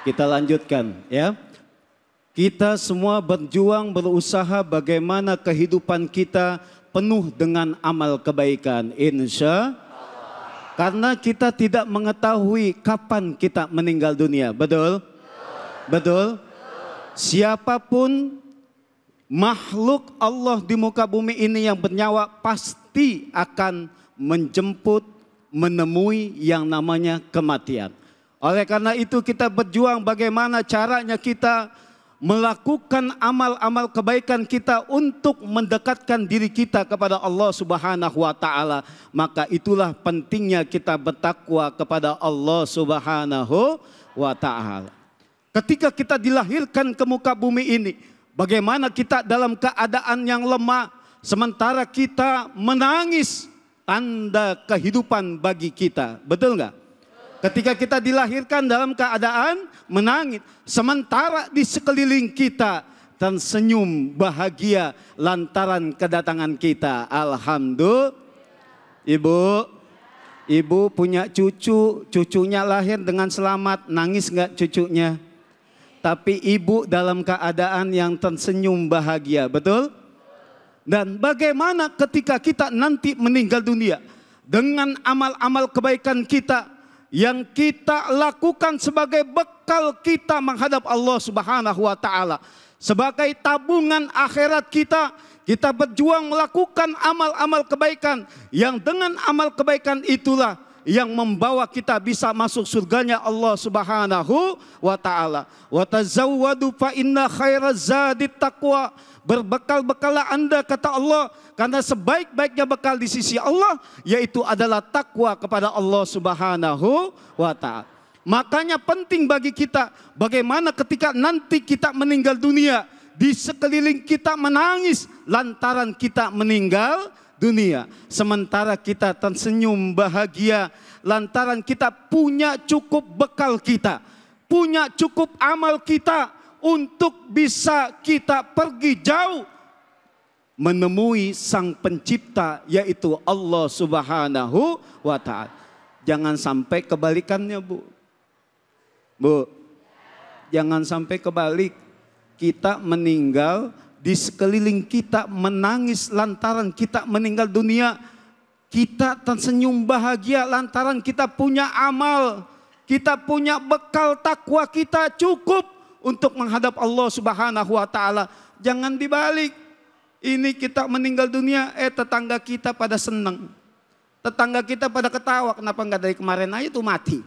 kita lanjutkan ya. Kita semua berjuang, berusaha bagaimana kehidupan kita penuh dengan amal kebaikan, insya Allah. Karena kita tidak mengetahui kapan kita meninggal dunia, betul? Betul? Siapapun makhluk Allah di muka bumi ini yang bernyawa pasti akan menjemput, menemui yang namanya kematian. Oleh karena itu kita berjuang bagaimana caranya kita melakukan amal-amal kebaikan kita untuk mendekatkan diri kita kepada Allah Subhanahu wa taala. Maka itulah pentingnya kita bertakwa kepada Allah Subhanahu wa taala. Ketika kita dilahirkan ke muka bumi ini, bagaimana kita dalam keadaan yang lemah, sementara kita menangis, tanda kehidupan bagi kita. Betul nggak? Ketika kita dilahirkan dalam keadaan menangis, sementara di sekeliling kita tersenyum bahagia lantaran kedatangan kita. Alhamdulillah. Ibu punya cucu, cucunya lahir dengan selamat, nangis nggak cucunya? Tapi ibu dalam keadaan yang tersenyum bahagia, betul? Dan bagaimana ketika kita nanti meninggal dunia dengan amal-amal kebaikan kita yang kita lakukan sebagai bekal kita menghadap Allah Subhanahu wa taala. Sebagai tabungan akhirat kita, kita berjuang melakukan amal-amal kebaikan yang dengan amal kebaikan itulah yang membawa kita bisa masuk surganya Allah Subhanahu wa taala. Wa tazawwadu fa inna khairaz zadit taqwa. Berbekal-bekallah Anda, kata Allah, karena sebaik-baiknya bekal di sisi Allah yaitu adalah takwa kepada Allah Subhanahu wa taala. Makanya penting bagi kita bagaimana ketika nanti kita meninggal dunia, di sekeliling kita menangis lantaran kita meninggal dunia, sementara kita tersenyum bahagia lantaran kita punya cukup bekal kita, punya cukup amal kita untuk bisa kita pergi jauh menemui sang pencipta yaitu Allah Subhanahu wa ta'ala. Jangan sampai kebalikannya, Bu. Bu, jangan sampai kebalik. Kita meninggal, di sekeliling kita menangis lantaran kita meninggal dunia. Kita tersenyum bahagia lantaran kita punya amal. Kita punya bekal takwa, kita cukup untuk menghadap Allah Subhanahu wa ta'ala. Jangan dibalik. Ini kita meninggal dunia, tetangga kita pada senang. Tetangga kita pada ketawa, kenapa enggak dari kemarin aja tuh mati.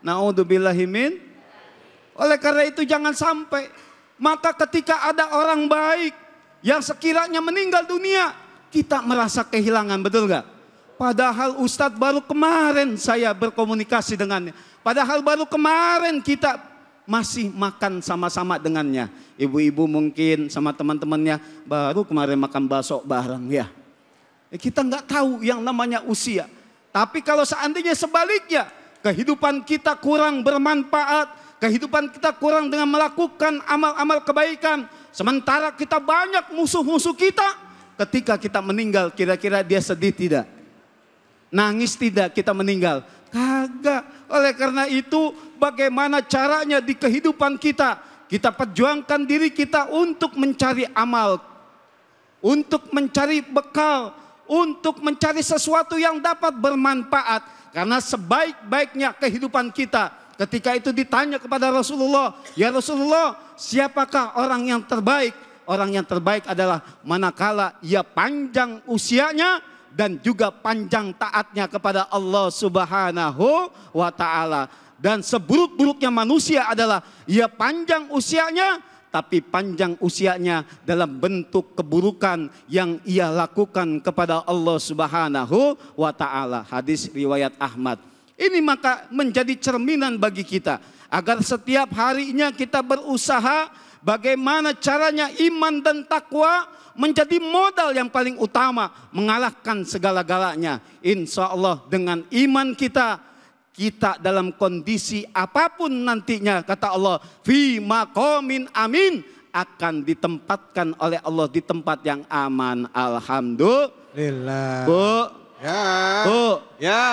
Na'udzubillahimin. Oleh karena itu jangan sampai. Maka ketika ada orang baik yang sekiranya meninggal dunia, kita merasa kehilangan, betul enggak? Padahal Ustadz baru kemarin saya berkomunikasi dengannya. Padahal baru kemarin kita masih makan sama-sama dengannya. Ibu-ibu mungkin sama teman-temannya baru kemarin makan bakso bareng ya. Kita nggak tahu yang namanya usia. Tapi kalau seandainya sebaliknya, kehidupan kita kurang bermanfaat, kehidupan kita kurang dengan melakukan amal-amal kebaikan, sementara kita banyak musuh-musuh kita, ketika kita meninggal kira-kira dia sedih tidak? Nangis tidak kita meninggal? Kagak. Oleh karena itu bagaimana caranya di kehidupan kita? Kita perjuangkan diri kita untuk mencari amal. Untuk mencari bekal. Untuk mencari sesuatu yang dapat bermanfaat. Karena sebaik-baiknya kehidupan kita. Ketika itu ditanya kepada Rasulullah. Ya Rasulullah, siapakah orang yang terbaik? Orang yang terbaik adalah manakala ia panjang usianya. Dan juga panjang taatnya kepada Allah Subhanahu wa ta'ala. Dan seburuk-buruknya manusia adalah ia panjang usianya, tapi panjang usianya dalam bentuk keburukan yang ia lakukan kepada Allah Subhanahu wa ta'ala. Hadis riwayat Ahmad. Ini maka menjadi cerminan bagi kita. Agar setiap harinya kita berusaha bagaimana caranya iman dan takwa menjadi modal yang paling utama mengalahkan segala-galanya. Insya Allah dengan iman kita, kita dalam kondisi apapun nantinya kata Allah, fi maqamin amin, akan ditempatkan oleh Allah di tempat yang aman. Alhamdulillah. Bu, Ya. Bu, Ya.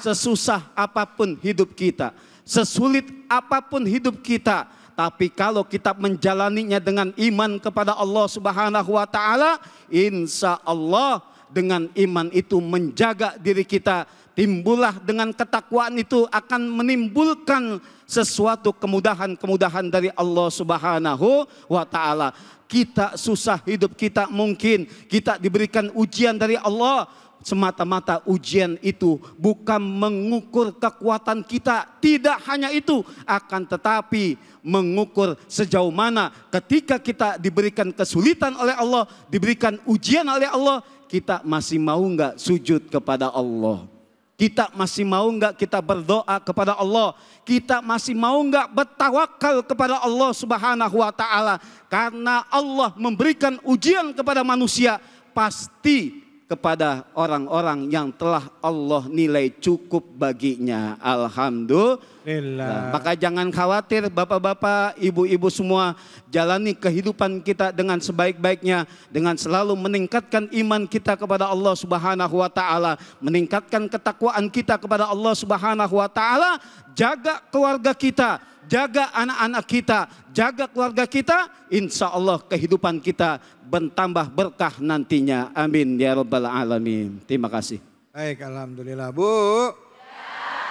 sesusah apapun hidup kita, sesulit apapun hidup kita, tapi kalau kita menjalaninya dengan iman kepada Allah Subhanahu wa ta'ala, insya Allah dengan iman itu menjaga diri kita. Timbullah dengan ketakwaan itu akan menimbulkan sesuatu kemudahan-kemudahan dari Allah Subhanahu wa ta'ala. Kita susah hidup kita, mungkin kita diberikan ujian dari Allah. Semata-mata ujian itu bukan mengukur kekuatan kita. Tidak hanya itu, akan tetapi mengukur sejauh mana ketika kita diberikan kesulitan oleh Allah, diberikan ujian oleh Allah, kita masih mau enggak sujud kepada Allah? Kita masih mau enggak kita berdoa kepada Allah? Kita masih mau enggak bertawakal kepada Allah Subhanahu wa ta'ala? Karena Allah memberikan ujian kepada manusia pasti kepada orang-orang yang telah Allah nilai cukup baginya. Alhamdulillah. Maka jangan khawatir bapak-bapak, ibu-ibu semua, jalani kehidupan kita dengan sebaik-baiknya, dengan selalu meningkatkan iman kita kepada Allah Subhanahu wa ta'ala, meningkatkan ketakwaan kita kepada Allah Subhanahu wa ta'ala, jaga keluarga kita, jaga anak-anak kita, jaga keluarga kita, insya Allah kehidupan kita bertambah berkah nantinya. Amin ya rabbal alamin. Terima kasih. Baik, alhamdulillah. Bu,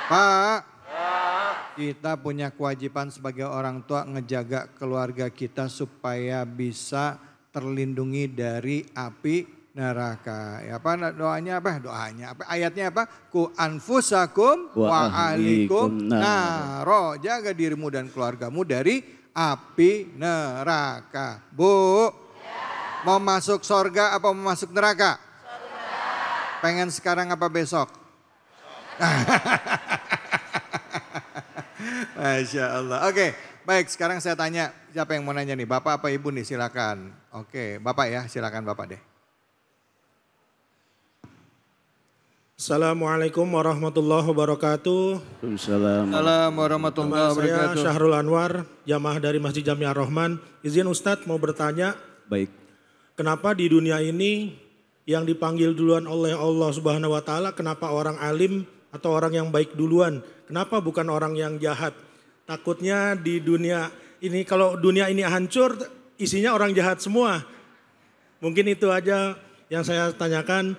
Pak, kita punya kewajiban sebagai orang tua ngejaga keluarga kita supaya bisa terlindungi dari api neraka. Ya, apa doanya apa? Doanya apa? Ayatnya apa? Ku anfusakum wa ahlikum naro. Jaga dirimu dan keluargamu dari api neraka. Bu, mau masuk sorga apa mau masuk neraka? Sorga. Pengen sekarang apa besok? Masya Allah. Oke, baik, sekarang saya tanya siapa yang mau nanya nih? Bapak apa ibu nih? Silakan. Oke, Bapak ya, silakan Bapak deh. Assalamualaikum warahmatullahi wabarakatuh. Assalamualaikum warahmatullahi wabarakatuh. Saya Syahrul Anwar, jamaah dari Masjid Jami Ar-Rahman. Izin Ustadz mau bertanya. Baik. kenapa di dunia ini yang dipanggil duluan oleh Allah Subhanahu wa taala, kenapa orang alim atau orang yang baik duluan? Kenapa bukan orang yang jahat? Takutnya di dunia ini, kalau dunia ini hancur, isinya orang jahat semua. Mungkin itu aja yang saya tanyakan.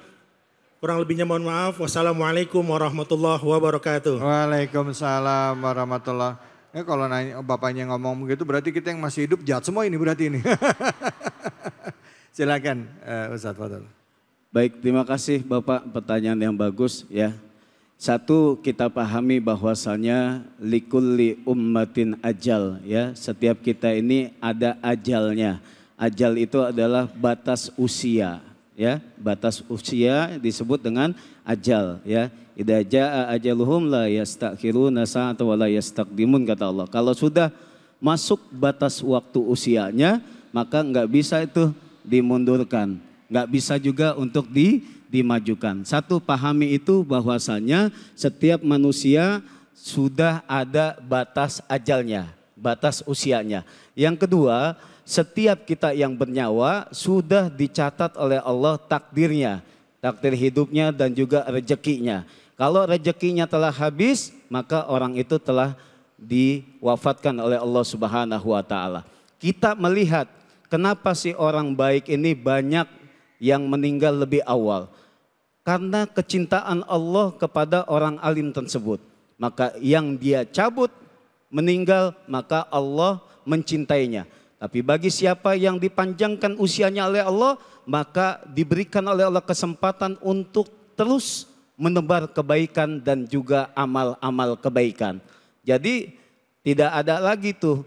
Kurang lebihnya mohon maaf. Wassalamualaikum warahmatullahi wabarakatuh. Waalaikumsalam warahmatullahi. Kalau nanya bapaknya ngomong begitu berarti kita yang masih hidup jahat semua ini berarti ini. Silakan Ustadz Fadl. Baik, terima kasih Bapak, pertanyaan yang bagus ya. Satu, kita pahami bahwasanya likulli ummatin ajal ya. Setiap kita ini ada ajalnya. Ajal itu adalah batas usia ya. Batas usia disebut dengan ajal ya. Idza jaa ajaluhum la yastakhiruna sa'atan wa la yastaqdimun, kata Allah. Kalau sudah masuk batas waktu usianya, maka enggak bisa itu dimundurkan. Enggak bisa juga untuk dimajukan. Satu, pahami itu bahwasanya setiap manusia sudah ada batas ajalnya, batas usianya. Yang kedua, setiap kita yang bernyawa sudah dicatat oleh Allah takdirnya, takdir hidupnya dan juga rezekinya. Kalau rezekinya telah habis, maka orang itu telah diwafatkan oleh Allah Subhanahu wa taala. Kita melihat kenapa sih orang baik ini banyak yang meninggal lebih awal? Karena kecintaan Allah kepada orang alim tersebut. Maka yang dia cabut meninggal, maka Allah mencintainya. Tapi bagi siapa yang dipanjangkan usianya oleh Allah, maka diberikan oleh Allah kesempatan untuk terus menebar kebaikan dan juga amal-amal kebaikan. Jadi tidak ada lagi tuh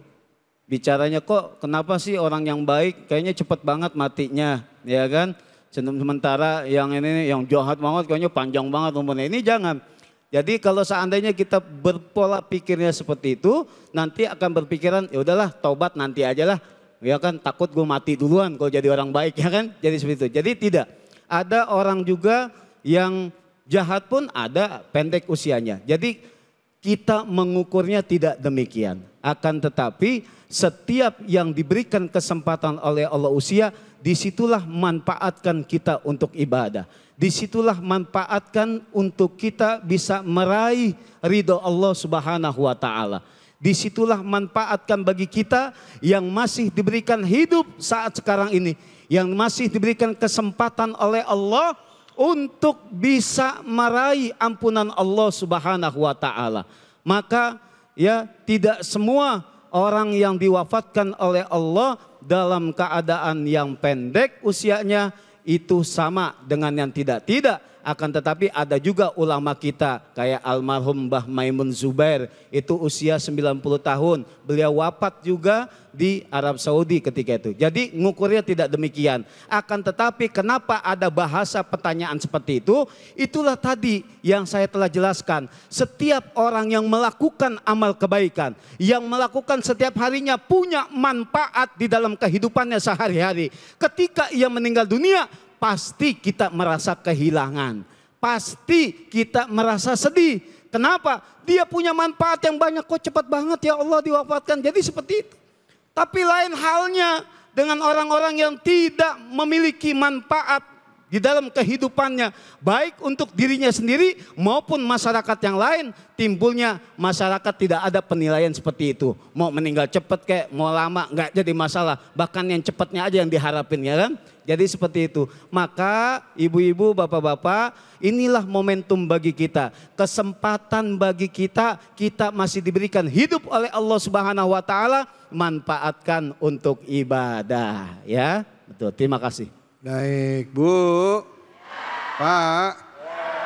bicaranya kok kenapa sih orang yang baik kayaknya cepat banget matinya, ya kan? Sementara yang ini yang jahat banget kayaknya panjang banget umurnya. Ini jangan. Jadi kalau seandainya kita berpola pikirnya seperti itu, nanti akan berpikiran ya udahlah taubat nanti aja lah. Ya kan, takut gue mati duluan kalau jadi orang baik, ya kan? Jadi seperti itu. Jadi tidak. Ada orang juga yang jahat pun ada pendek usianya. Jadi kita mengukurnya tidak demikian. Akan tetapi setiap yang diberikan kesempatan oleh Allah usia, disitulah manfaatkan kita untuk ibadah. Disitulah manfaatkan untuk kita bisa meraih ridho Allah Subhanahu wa taala. Disitulah manfaatkan bagi kita yang masih diberikan hidup saat sekarang ini, yang masih diberikan kesempatan oleh Allah untuk bisa meraih ampunan Allah Subhanahu wa taala. Maka ya tidak semua orang yang diwafatkan oleh Allah dalam keadaan yang pendek usianya itu sama dengan yang tidak. Akan tetapi ada juga ulama kita kayak almarhum Mbah Maimun Zubair, itu usia 90 tahun. Beliau wafat juga di Arab Saudi ketika itu. Jadi ngukurnya tidak demikian. Akan tetapi kenapa ada bahasa pertanyaan seperti itu? Itulah tadi yang saya telah jelaskan. Setiap orang yang melakukan amal kebaikan, yang melakukan setiap harinya punya manfaat di dalam kehidupannya sehari-hari. Ketika ia meninggal dunia, pasti kita merasa kehilangan. Pasti kita merasa sedih. Kenapa? Dia punya manfaat yang banyak, kok cepat banget ya Allah diwafatkan. Jadi seperti itu. Tapi lain halnya dengan orang-orang yang tidak memiliki manfaat di dalam kehidupannya, baik untuk dirinya sendiri maupun masyarakat yang lain. Timbulnya masyarakat tidak ada penilaian seperti itu. Mau meninggal cepat kayak mau lama nggak jadi masalah. Bahkan yang cepatnya aja yang diharapin, ya kan? Jadi seperti itu. Maka ibu-ibu, bapak-bapak, inilah momentum bagi kita. Kesempatan bagi kita, kita masih diberikan hidup oleh Allah Subhanahu wa taala, manfaatkan untuk ibadah, ya. Betul. Terima kasih. Baik, Bu. Pak,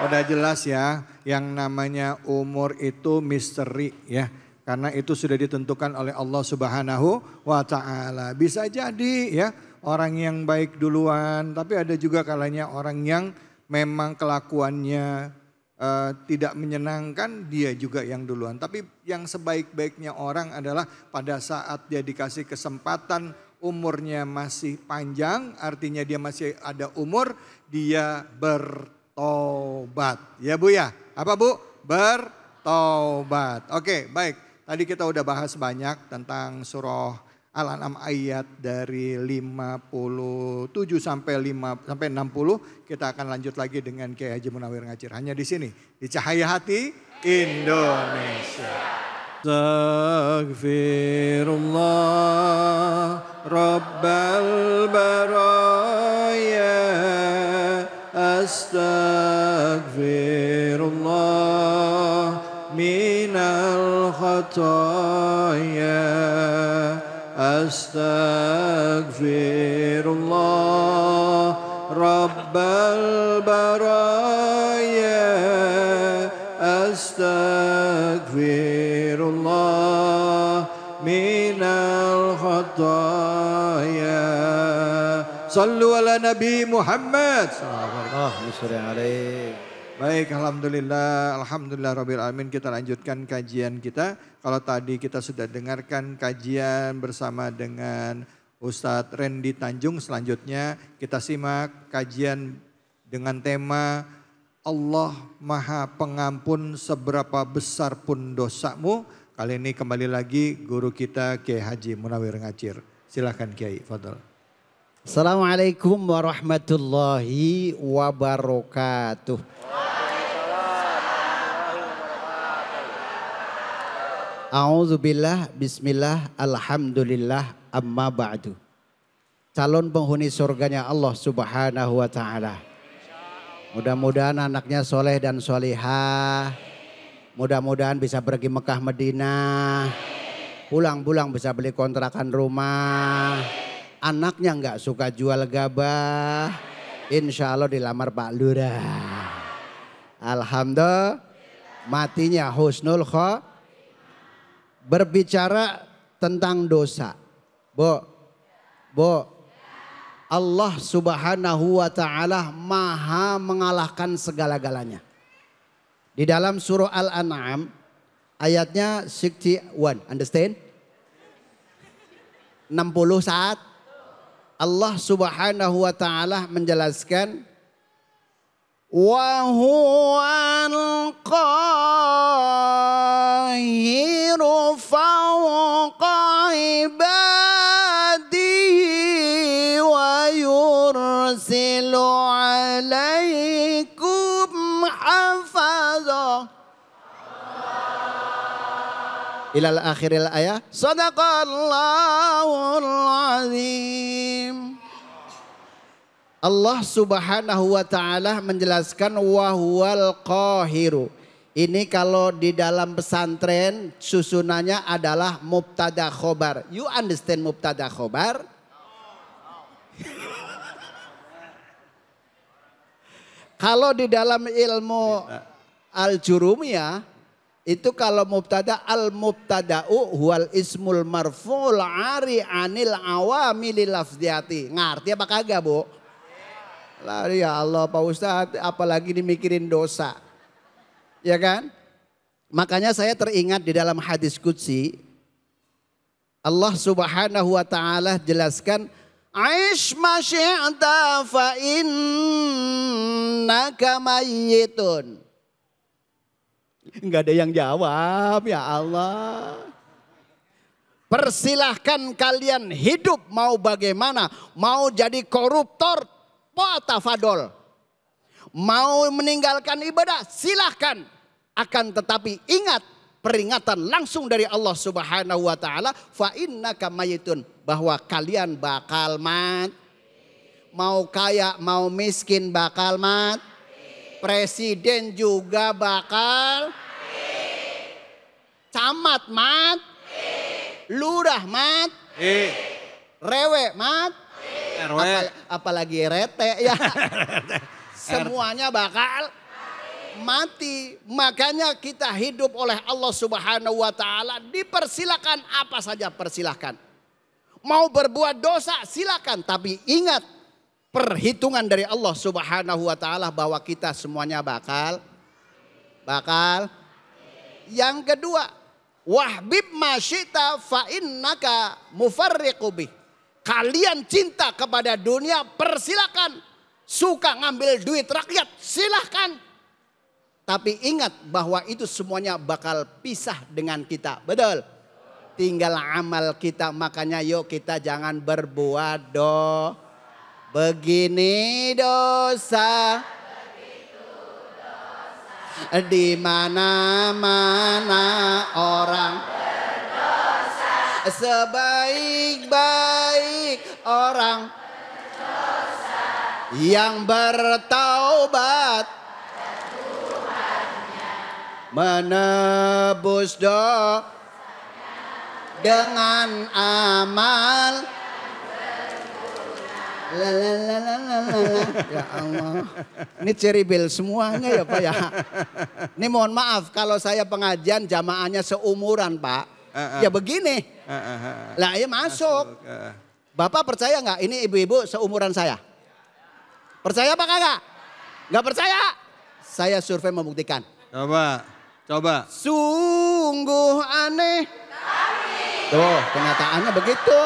udah jelas ya, yang namanya umur itu misteri ya. Karena itu sudah ditentukan oleh Allah Subhanahu wa taala. Bisa jadi ya, orang yang baik duluan, tapi ada juga kalanya orang yang memang kelakuannya tidak menyenangkan, dia juga yang duluan. Tapi yang sebaik-baiknya orang adalah pada saat dia dikasih kesempatan, umurnya masih panjang, artinya dia masih ada umur, dia bertobat. Ya Bu ya, apa Bu? Bertobat. Oke, baik. Tadi kita udah bahas banyak tentang surah Al-An'am ayat dari 57 sampai 60. Kita akan lanjut lagi dengan Kiai Haji Munawir Ngacir. Hanya di sini, di Cahaya Hati Indonesia. Astaghfirullah Rabbal baraya, astaghfirullah minal khataya, astaghfirullah Rabbal baraya, astaghfirullah minal khataya. Sallu ala Nabi Muhammad. Baik, alhamdulillah rabbil alamin. Kita lanjutkan kajian kita. Kalau tadi kita sudah dengarkan kajian bersama dengan Ustadz Randy Tanjung, selanjutnya kita simak kajian dengan tema Allah Maha Pengampun seberapa besar pun dosamu. Kali ini kembali lagi guru kita Kiai Haji Munawir Ngacir. Silakan Kiai, fadhal. Assalamualaikum warahmatullahi wabarakatuh. A'udzubillah, bismillah, alhamdulillah, amma ba'du. Calon penghuni surganya Allah Subhanahu wa ta'ala. Mudah-mudahan anaknya soleh dan solihah. Mudah-mudahan bisa pergi Mekah Madinah. Pulang-pulang bisa beli kontrakan rumah. Anaknya nggak suka jual gabah. Insya Allah dilamar Pak Lurah. Alhamdulillah. Matinya husnul khotimah. Berbicara tentang dosa. Bu. Allah Subhanahu wa ta'ala maha mengalahkan segala-galanya. Di dalam surah Al-An'am ayatnya 61, understand? 60 saat Allah Subhanahu wa ta'ala menjelaskan wa huwal qahiru fawqa ibadihi wa yursilu alaikum hafazah ilal akhiril ayat. Sadaqallahul azim. Allah Subhanahu wa ta'ala menjelaskan wahwal qahiru. Ini kalau di dalam pesantren susunannya adalah mubtada khobar. You understand mubtada khobar? Kalau di dalam ilmu al-jurumiyah itu kalau mubtada al-mubtada'u huwal ismul marfu'ul ari anil awamil lafziyati. Ngerti apa kagak, Bu? Lah ya Allah Pak Ustadz, apalagi dimikirin dosa. Ya kan? Makanya saya teringat di dalam hadis qudsi Allah Subhanahu wa ta'ala jelaskan aish ma syi'ta fa innaka mayyitun. Enggak ada yang jawab, ya Allah. Persilahkan kalian hidup mau bagaimana, mau jadi koruptor, tafadol. Mau meninggalkan ibadah, silahkan. Akan tetapi ingat peringatan langsung dari Allah Subhanahu wa ta'ala. Fa innaka mayyitun. Bahwa kalian bakal mati. Mau kaya, mau miskin bakal mati. Presiden juga bakal mati. Camat mati. Lurah mati. Rewe mati. Apalagi rete ya. Semuanya bakal mati. Makanya kita hidup oleh Allah Subhanahu wa ta'ala. Dipersilakan apa saja persilahkan. Mau berbuat dosa silakan. Tapi ingat perhitungan dari Allah Subhanahu wa ta'ala bahwa kita semuanya bakal. Yang kedua, wahbib masyita fa innaka mufarriqu bih. Kalian cinta kepada dunia persilakan. Suka ngambil duit rakyat silahkan. Tapi ingat bahwa itu semuanya bakal pisah dengan kita. Betul? tinggal amal kita. Makanya yuk kita jangan berbuat begini dosa. Di mana-mana orang berdosa. Sebaik-baik orang berdosa. Yang bertaubat menebus dosa dengan amal. Ya Allah. Ini ceribil semuanya ya Pak ya. Ini mohon maaf kalau saya pengajian jamaahnya seumuran Pak. Ya begini. Lah ya masuk. Bapak percaya nggak ini ibu-ibu seumuran saya? Percaya apa kagak? Nggak percaya? Saya survei membuktikan. Coba. Sungguh aneh. Tuh kenyataannya begitu.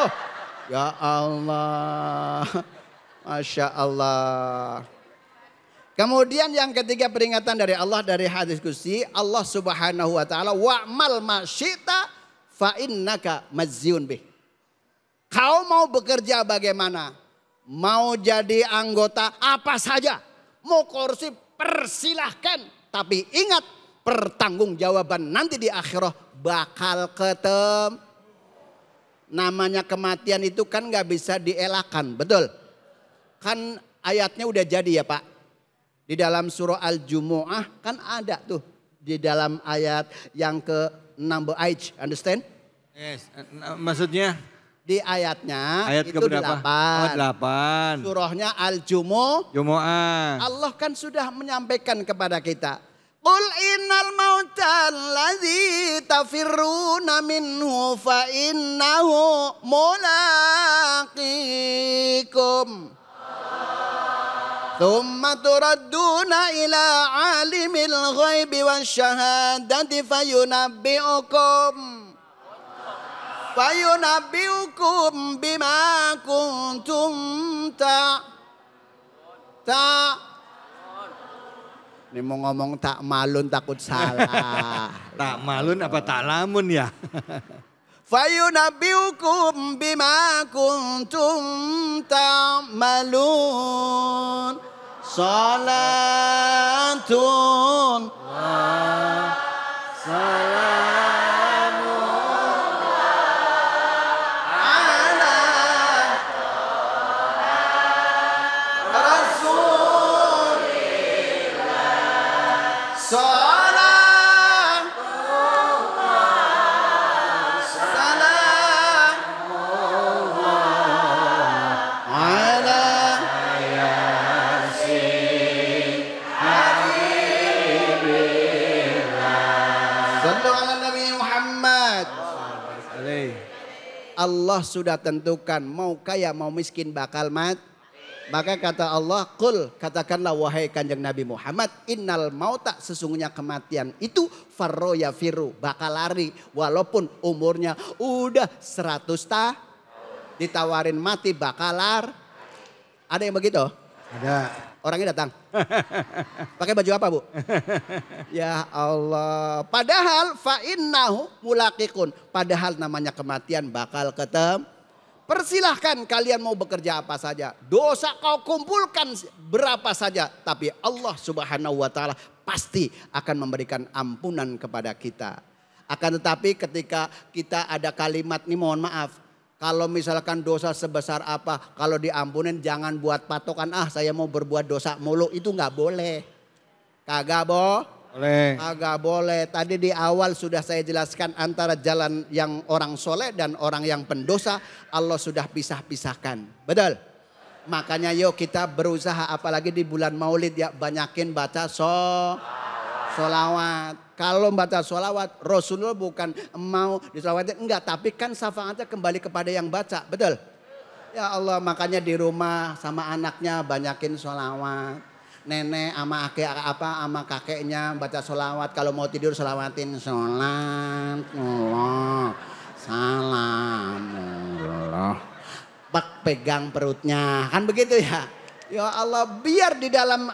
Ya Allah. Masya Allah. Kemudian yang ketiga peringatan dari Allah dari hadis kursi. Allah subhanahu wa ta'ala. Wa'mal masyita fa innaka mazyun bih. Kau mau bekerja bagaimana? Mau jadi anggota apa saja. Mau kursi persilahkan. Tapi ingat pertanggungjawaban nanti di akhirat bakal ketemu. Namanya kematian itu kan gak bisa dielakkan, betul? Kan ayatnya udah jadi ya Pak. Di dalam surah Al-Jumu'ah kan ada tuh. Di dalam ayat yang ke number 8, understand? Yes, maksudnya? Di ayatnya ayat itu keberapa? 8. Surahnya Al-Jumu'ah. Allah kan sudah menyampaikan kepada kita. Qul innal mauta alladzi tafirruna minhu fa innahu mulaqikum. Thumma turadduna ila alimil ghaibi wasyahadati fayunabbiukum bima kuntum Ini mau ngomong tak malun takut salah. Tak malun apa tak lamun ya? Fayunabbiukum bima kuntum ta'malun. Salatun wa salamun ala Rasulillah. Allah sudah tentukan mau kaya mau miskin bakal mati. Maka kata Allah, qul katakanlah wahai Kanjeng Nabi Muhammad, innal mauta sesungguhnya kematian itu farro yafiru bakal lari walaupun umurnya udah 100 tahun. Ditawarin mati bakal lari. Ada yang begitu? Ada. Orangnya datang. Pakai baju apa Bu? Ya Allah. Padahal fa'innahu mulaqikun. Padahal namanya kematian bakal ketemu. Persilahkan kalian mau bekerja apa saja. Dosa kau kumpulkan berapa saja. Tapi Allah subhanahu wa ta'ala pasti akan memberikan ampunan kepada kita. Akan tetapi ketika kita ada kalimat nih mohon maaf. Kalau misalkan dosa sebesar apa, kalau diampunin jangan buat patokan, saya mau berbuat dosa mulu, itu nggak boleh. Kagak boleh. Kagak boleh. Tadi di awal sudah saya jelaskan antara jalan yang orang soleh dan orang yang pendosa, Allah sudah pisah-pisahkan. Betul? Makanya yuk kita berusaha apalagi di bulan Maulid ya banyakin baca solawat. Kalau baca sholawat, Rasulullah bukan mau disholawatkan, enggak. Tapi kan syafaatnya kembali kepada yang baca, betul? Ya Allah, makanya di rumah sama anaknya banyakin sholawat. Nenek sama sama kakeknya baca sholawat. Kalau mau tidur sholawatin sholat Allah, salamullah. Pegang perutnya, kan begitu ya? Ya Allah, biar di dalam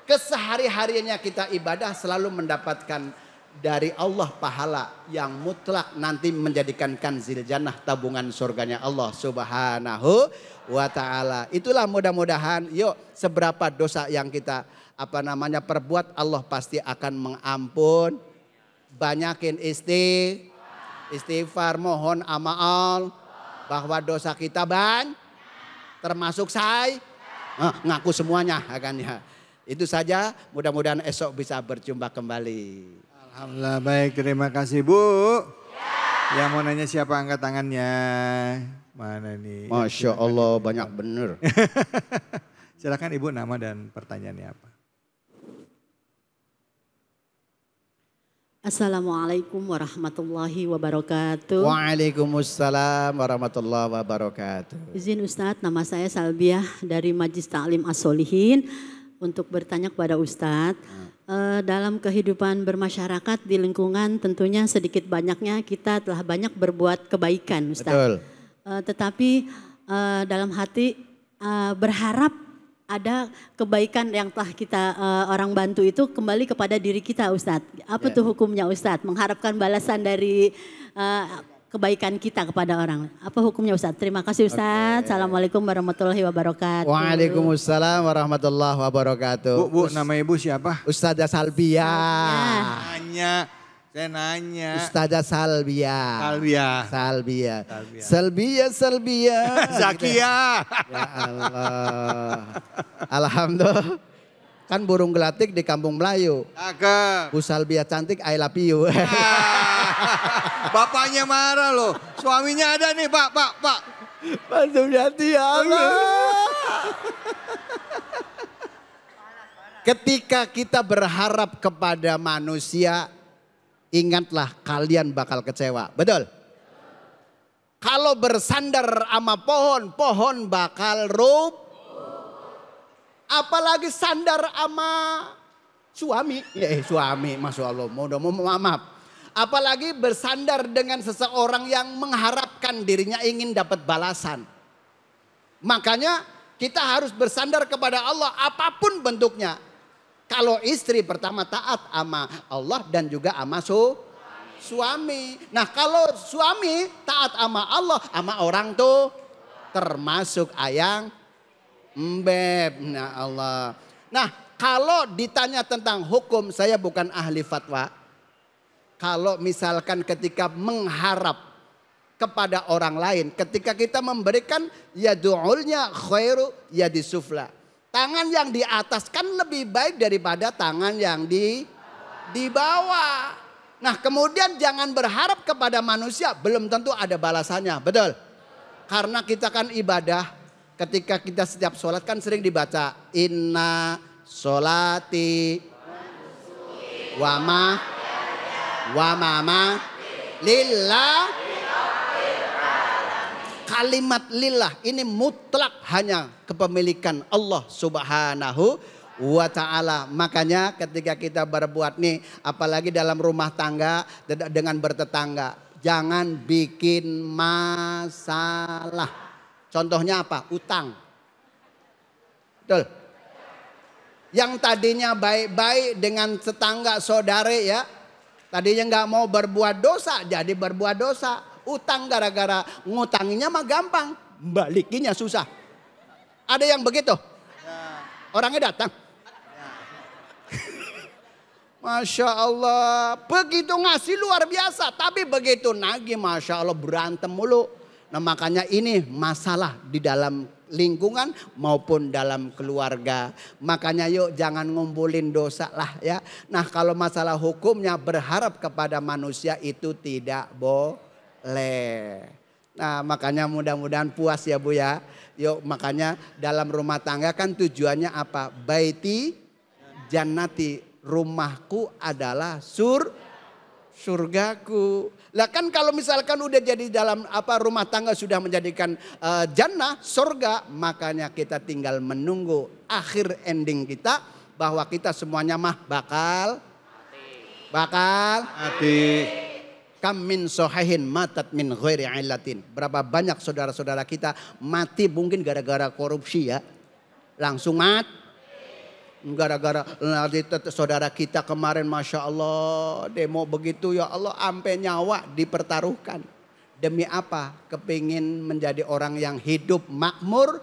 kesehari-hariannya kita ibadah selalu mendapatkan dari Allah pahala yang mutlak nanti menjadikan kanzil jannah, tabungan surganya Allah Subhanahu wa taala. Itulah mudah-mudahan yuk seberapa dosa yang kita perbuat, Allah pasti akan mengampun. Banyakin istighfar, mohon amaal bahwa dosa kita termasuk ngaku semuanya akan ya. Itu saja, mudah-mudahan esok bisa berjumpa kembali. Alhamdulillah, baik, terima kasih Bu. Yang mau nanya siapa, angkat tangannya. Mana nih? Masya Allah, banyak bener. Silakan Ibu, nama dan pertanyaannya apa? Assalamualaikum warahmatullahi wabarakatuh. Waalaikumsalam warahmatullahi wabarakatuh. Izin Ustadz, nama saya Salbiah dari Majlis Ta'lim As-Solihin. Untuk bertanya kepada Ustadz, dalam kehidupan bermasyarakat di lingkungan tentunya sedikit banyaknya kita telah banyak berbuat kebaikan Ustadz. Betul. Tetapi dalam hati berharap ada kebaikan yang telah kita orang bantu itu kembali kepada diri kita Ustadz. Apa tuh hukumnya Ustadz? Mengharapkan balasan dari kebaikan kita kepada orang. Apa hukumnya Ustadz? Terima kasih Ustadz. Assalamualaikum warahmatullahi wabarakatuh. Waalaikumsalam warahmatullahi wabarakatuh. Bu, nama Ibu siapa? Ustazah Salbiah. Saya nanya. Ustazah Salbiah. Salbiah. Zakia. Ya Allah. Alhamdulillah. Kan burung gelatik di kampung Melayu. Bu Salbiah cantik, I love you. Bapaknya marah loh. Suaminya ada nih Pak. Bantu hati ya Allah. Ketika kita berharap kepada manusia, ingatlah kalian bakal kecewa. Betul? Kalau bersandar sama pohon bakal apalagi sandar sama suami. Suami, Masya Allah. Maaf. Apalagi bersandar dengan seseorang yang mengharapkan dirinya ingin dapat balasan. Makanya kita harus bersandar kepada Allah apapun bentuknya. Kalau istri pertama taat sama Allah dan juga sama suami. Nah kalau suami taat sama Allah sama orang tuh termasuk ayang mbeb. Nah Allah. Nah kalau ditanya tentang hukum, saya bukan ahli fatwa. Kalau misalkan ketika mengharap kepada orang lain, ketika kita memberikan yadu'ulnya khairu yadisufla. Tangan yang di atas kan lebih baik daripada tangan yang di bawah. Nah kemudian jangan berharap kepada manusia, belum tentu ada balasannya, betul? Karena kita kan ibadah, ketika kita setiap sholat kan sering dibaca inna sholati wa mama lillah. Kalimat lillah ini mutlak hanya kepemilikan Allah Subhanahu wa ta'ala. Makanya ketika kita berbuat nih, apalagi dalam rumah tangga dengan bertetangga, jangan bikin masalah. Contohnya apa? Utang. Betul. Yang tadinya baik-baik dengan tetangga saudare ya, tadinya nggak mau berbuat dosa, jadi berbuat dosa. Utang gara-gara ngutanginya mah gampang, balikinya susah. Ada yang begitu? Orangnya datang. Masya Allah, begitu ngasih luar biasa, tapi begitu nagih Masya Allah berantem mulu. Nah makanya ini masalah di dalam lingkungan maupun dalam keluarga. Makanya yuk jangan ngumpulin dosa lah ya. Nah kalau masalah hukumnya berharap kepada manusia itu tidak boleh. Nah makanya mudah-mudahan puas ya Bu ya. Yuk makanya dalam rumah tangga kan tujuannya apa? Baiti jannati, rumahku adalah surgaku. Lah kan kalau misalkan udah jadi dalam rumah tangga sudah menjadikan jannah, surga, makanya kita tinggal menunggu akhir ending kita bahwa kita semuanya mah bakal mati. Kam min sohahin matat min ghairi illatin. Berapa banyak saudara-saudara kita mati mungkin gara-gara korupsi ya. Langsung Gara-gara saudara kita kemarin Masya Allah demo begitu ya Allah sampai nyawa dipertaruhkan. Demi apa? Kepingin menjadi orang yang hidup makmur,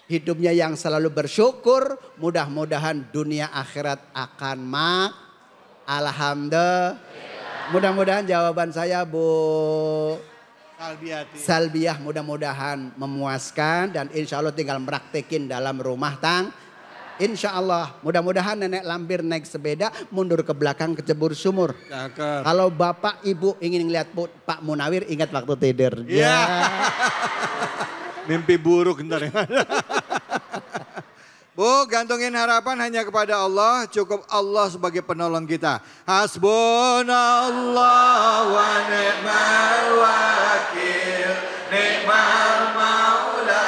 hidupnya yang selalu bersyukur. Mudah-mudahan dunia akhirat akan Alhamdulillah. Mudah-mudahan jawaban saya Bu Salbiah mudah-mudahan memuaskan dan insya Allah tinggal meraktekin dalam rumah insya Allah mudah-mudahan nenek lampir naik sepeda mundur ke belakang kecebur sumur. Cakep. Kalau bapak ibu ingin lihat Pak Munawir ingat waktu tidur. Ya. Mimpi buruk ntar ya. Bu, gantungin harapan hanya kepada Allah. Cukup Allah sebagai penolong kita. Hasbunallah wa ni'mal wakil. Ni'mal maula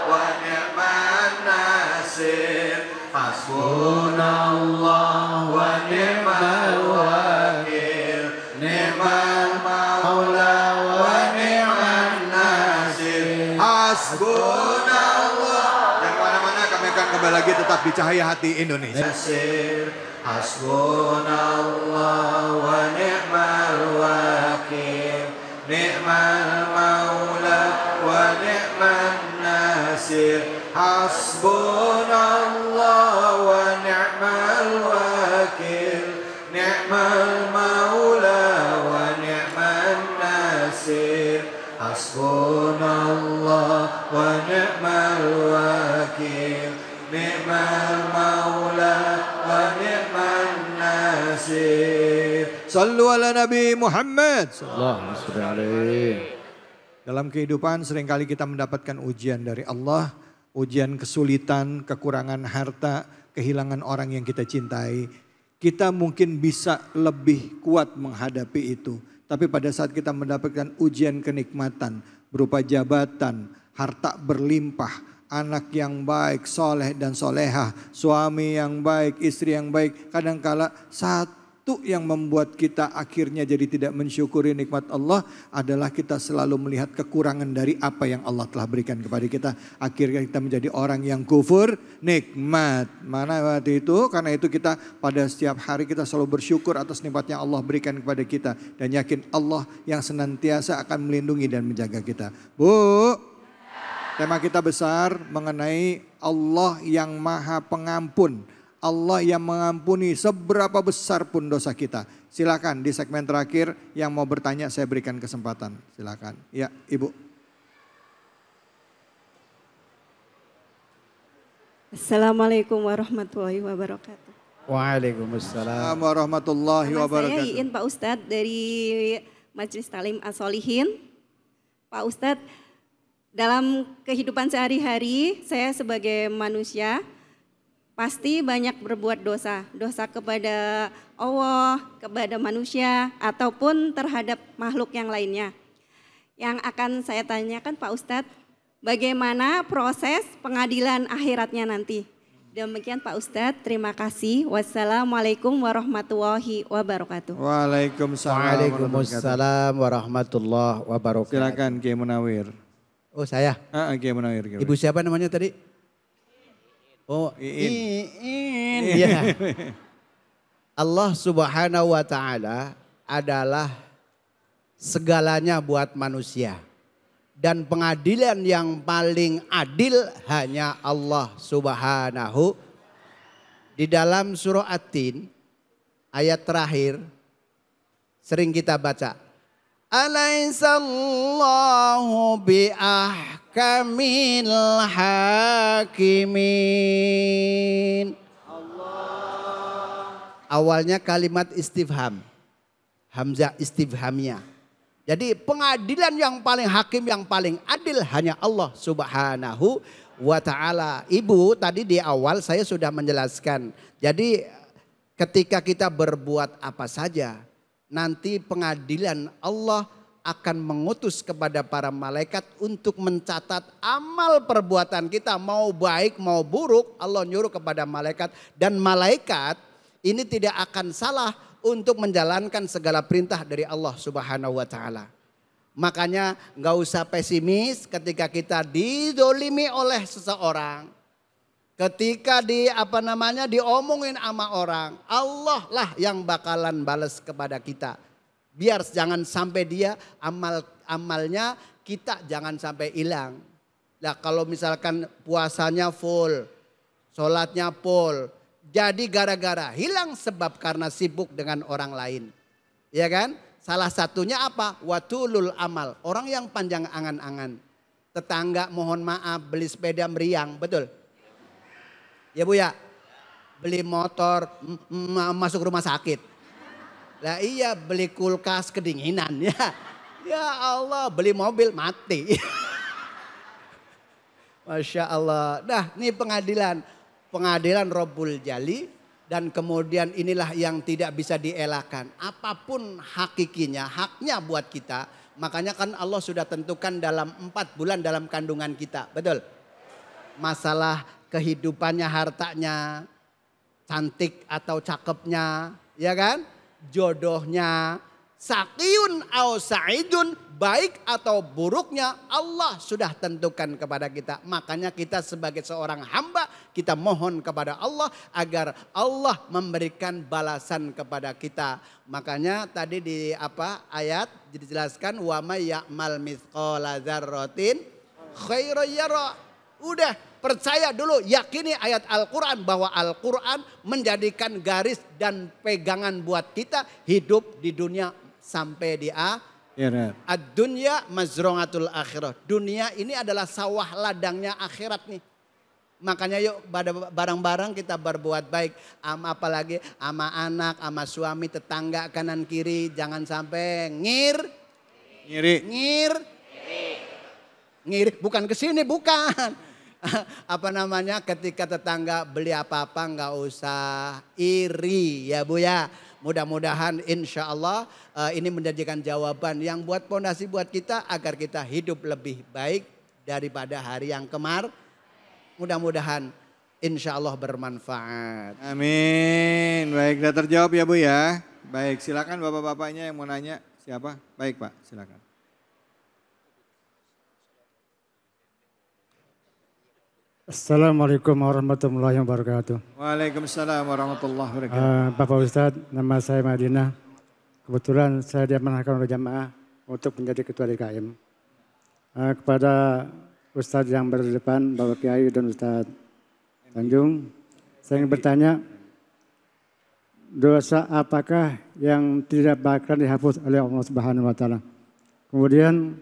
wa ni'man nasir. Hasbunallah wa ni'mal wakil. Ni'mal maula wa ni'man nasir. Hasbunallah. Jangan kemana-mana, kami akan kembali lagi tetap di Cahaya Hati Indonesia. Hasbunallah wa ni'mal wakil. Ni'mal maula wa ni'man nasir. Hasbunallah wa ni'mal wakil. Ni'mal maula wa ni'man nasir. Hasbunallah wa ni'mal wakil. Ni'mal maula wa ni'man nasir. Sallu ala Nabi Muhammad. Dalam kehidupan seringkali kita mendapatkan ujian dari Allah. Ujian kesulitan, kekurangan harta, kehilangan orang yang kita cintai. Kita mungkin bisa lebih kuat menghadapi itu. Tapi pada saat kita mendapatkan ujian kenikmatan berupa jabatan, harta berlimpah, anak yang baik, soleh dan solehah, suami yang baik, istri yang baik. Kadangkala satu yang membuat kita akhirnya jadi tidak mensyukuri nikmat Allah adalah kita selalu melihat kekurangan dari apa yang Allah telah berikan kepada kita. Akhirnya kita menjadi orang yang kufur nikmat. Mana waktu itu? Karena itu kita pada setiap hari kita selalu bersyukur atas nikmat yang Allah berikan kepada kita. Dan yakin Allah yang senantiasa akan melindungi dan menjaga kita. Bu, tema kita besar mengenai Allah yang maha pengampun. Allah yang mengampuni seberapa besar pun dosa kita. Silakan di segmen terakhir yang mau bertanya saya berikan kesempatan. Silakan. Ya, Ibu. Assalamualaikum warahmatullahi wabarakatuh. Waalaikumsalam warahmatullahi wabarakatuh. Saya Iin Pak Ustadz dari Majelis Talim As-Solihin. Pak Ustadz, dalam kehidupan sehari-hari saya sebagai manusia pasti banyak berbuat dosa. Dosa kepada Allah, kepada manusia, ataupun terhadap makhluk yang lainnya. Yang akan saya tanyakan Pak Ustadz, bagaimana proses pengadilan akhiratnya nanti? Demikian Pak Ustadz, terima kasih. Wassalamualaikum warahmatullahi wabarakatuh. Waalaikumsalam warahmatullahi wabarakatuh. Silakan Kiai Munawir. Oh saya? Kiai Munawir. Ibu siapa namanya tadi? Oh, Iin. Ya. Allah Subhanahu wa taala adalah segalanya buat manusia. Dan pengadilan yang paling adil hanya Allah Subhanahu. Di dalam surah At-Tin ayat terakhir sering kita baca. Alaihissallahu biahkamil hakimin. Awalnya kalimat istifham. Hamzah istifhamiyah. Jadi pengadilan yang paling hakim, yang paling adil hanya Allah Subhanahu wa ta'ala. Ibu tadi di awal saya sudah menjelaskan. Jadi ketika kita berbuat apa saja, nanti pengadilan Allah akan mengutus kepada para malaikat untuk mencatat amal perbuatan kita. Mau baik mau buruk, Allah nyuruh kepada malaikat. Dan malaikat ini tidak akan salah untuk menjalankan segala perintah dari Allah Subhanahu wa ta'ala. Makanya gak usah pesimis ketika kita didolimi oleh seseorang. Ketika diomongin sama orang, Allah lah yang bakalan balas kepada kita. Biar jangan sampai dia amalnya kita jangan sampai hilang. Nah kalau misalkan puasanya full, sholatnya full, jadi gara-gara hilang sebab karena sibuk dengan orang lain. Ya kan? Salah satunya apa? Watulul amal. Orang yang panjang angan-angan. Tetangga mohon maaf beli sepeda meriang, betul? Ya Bu ya? Beli motor masuk rumah sakit. Lah iya beli kulkas kedinginan ya. Ya Allah beli mobil mati. Masya Allah. Nah ini pengadilan. Pengadilan Rabbul Jali. Dan kemudian inilah yang tidak bisa dielakkan. Apapun hakikinya, haknya buat kita. Makanya kan Allah sudah tentukan dalam 4 bulan dalam kandungan kita. Betul? Masalah kehidupannya, hartanya, cantik atau cakepnya. Ya kan? Jodohnya. Sakiyun au sa'idun, baik atau buruknya Allah sudah tentukan kepada kita. Makanya kita sebagai seorang hamba kita mohon kepada Allah agar Allah memberikan balasan kepada kita. Makanya tadi di ayat dijelaskan wa may ya'mal mithqala dzarratin khairan yara. Udah percaya dulu, yakini ayat Al-Quran bahwa Al-Quran menjadikan garis dan pegangan buat kita hidup di dunia sampai di akhirat. Ad-dunya mazra'atul akhirah. Dunia ini adalah sawah ladangnya akhirat nih. Makanya yuk bareng-bareng kita berbuat baik. Apalagi sama anak, sama suami, tetangga kanan kiri. Jangan sampai ngiri. Bukan kesini, bukan. Ketika tetangga beli apa-apa nggak usah iri ya Bu ya. Mudah-mudahan insya Allah ini menjadikan jawaban yang buat pondasi buat kita agar kita hidup lebih baik daripada hari yang kemarin. Mudah-mudahan insya Allah bermanfaat. Amin. Baik, sudah terjawab ya Bu ya. Baik, silakan bapak-bapaknya yang mau nanya. Siapa? Baik Pak, silakan. Assalamualaikum warahmatullahi wabarakatuh. Waalaikumsalam warahmatullahi wabarakatuh. Bapak Ustadz, nama saya Madinah. Kebetulan saya diamanahkan oleh jamaah untuk menjadi ketua DKM. Kepada Ustadz yang berdepan, Bapak Kiai dan Ustadz Tanjung, saya ingin bertanya, dosa apakah yang tidak bakal dihapus oleh Allah Subhanahu wa taala? Kemudian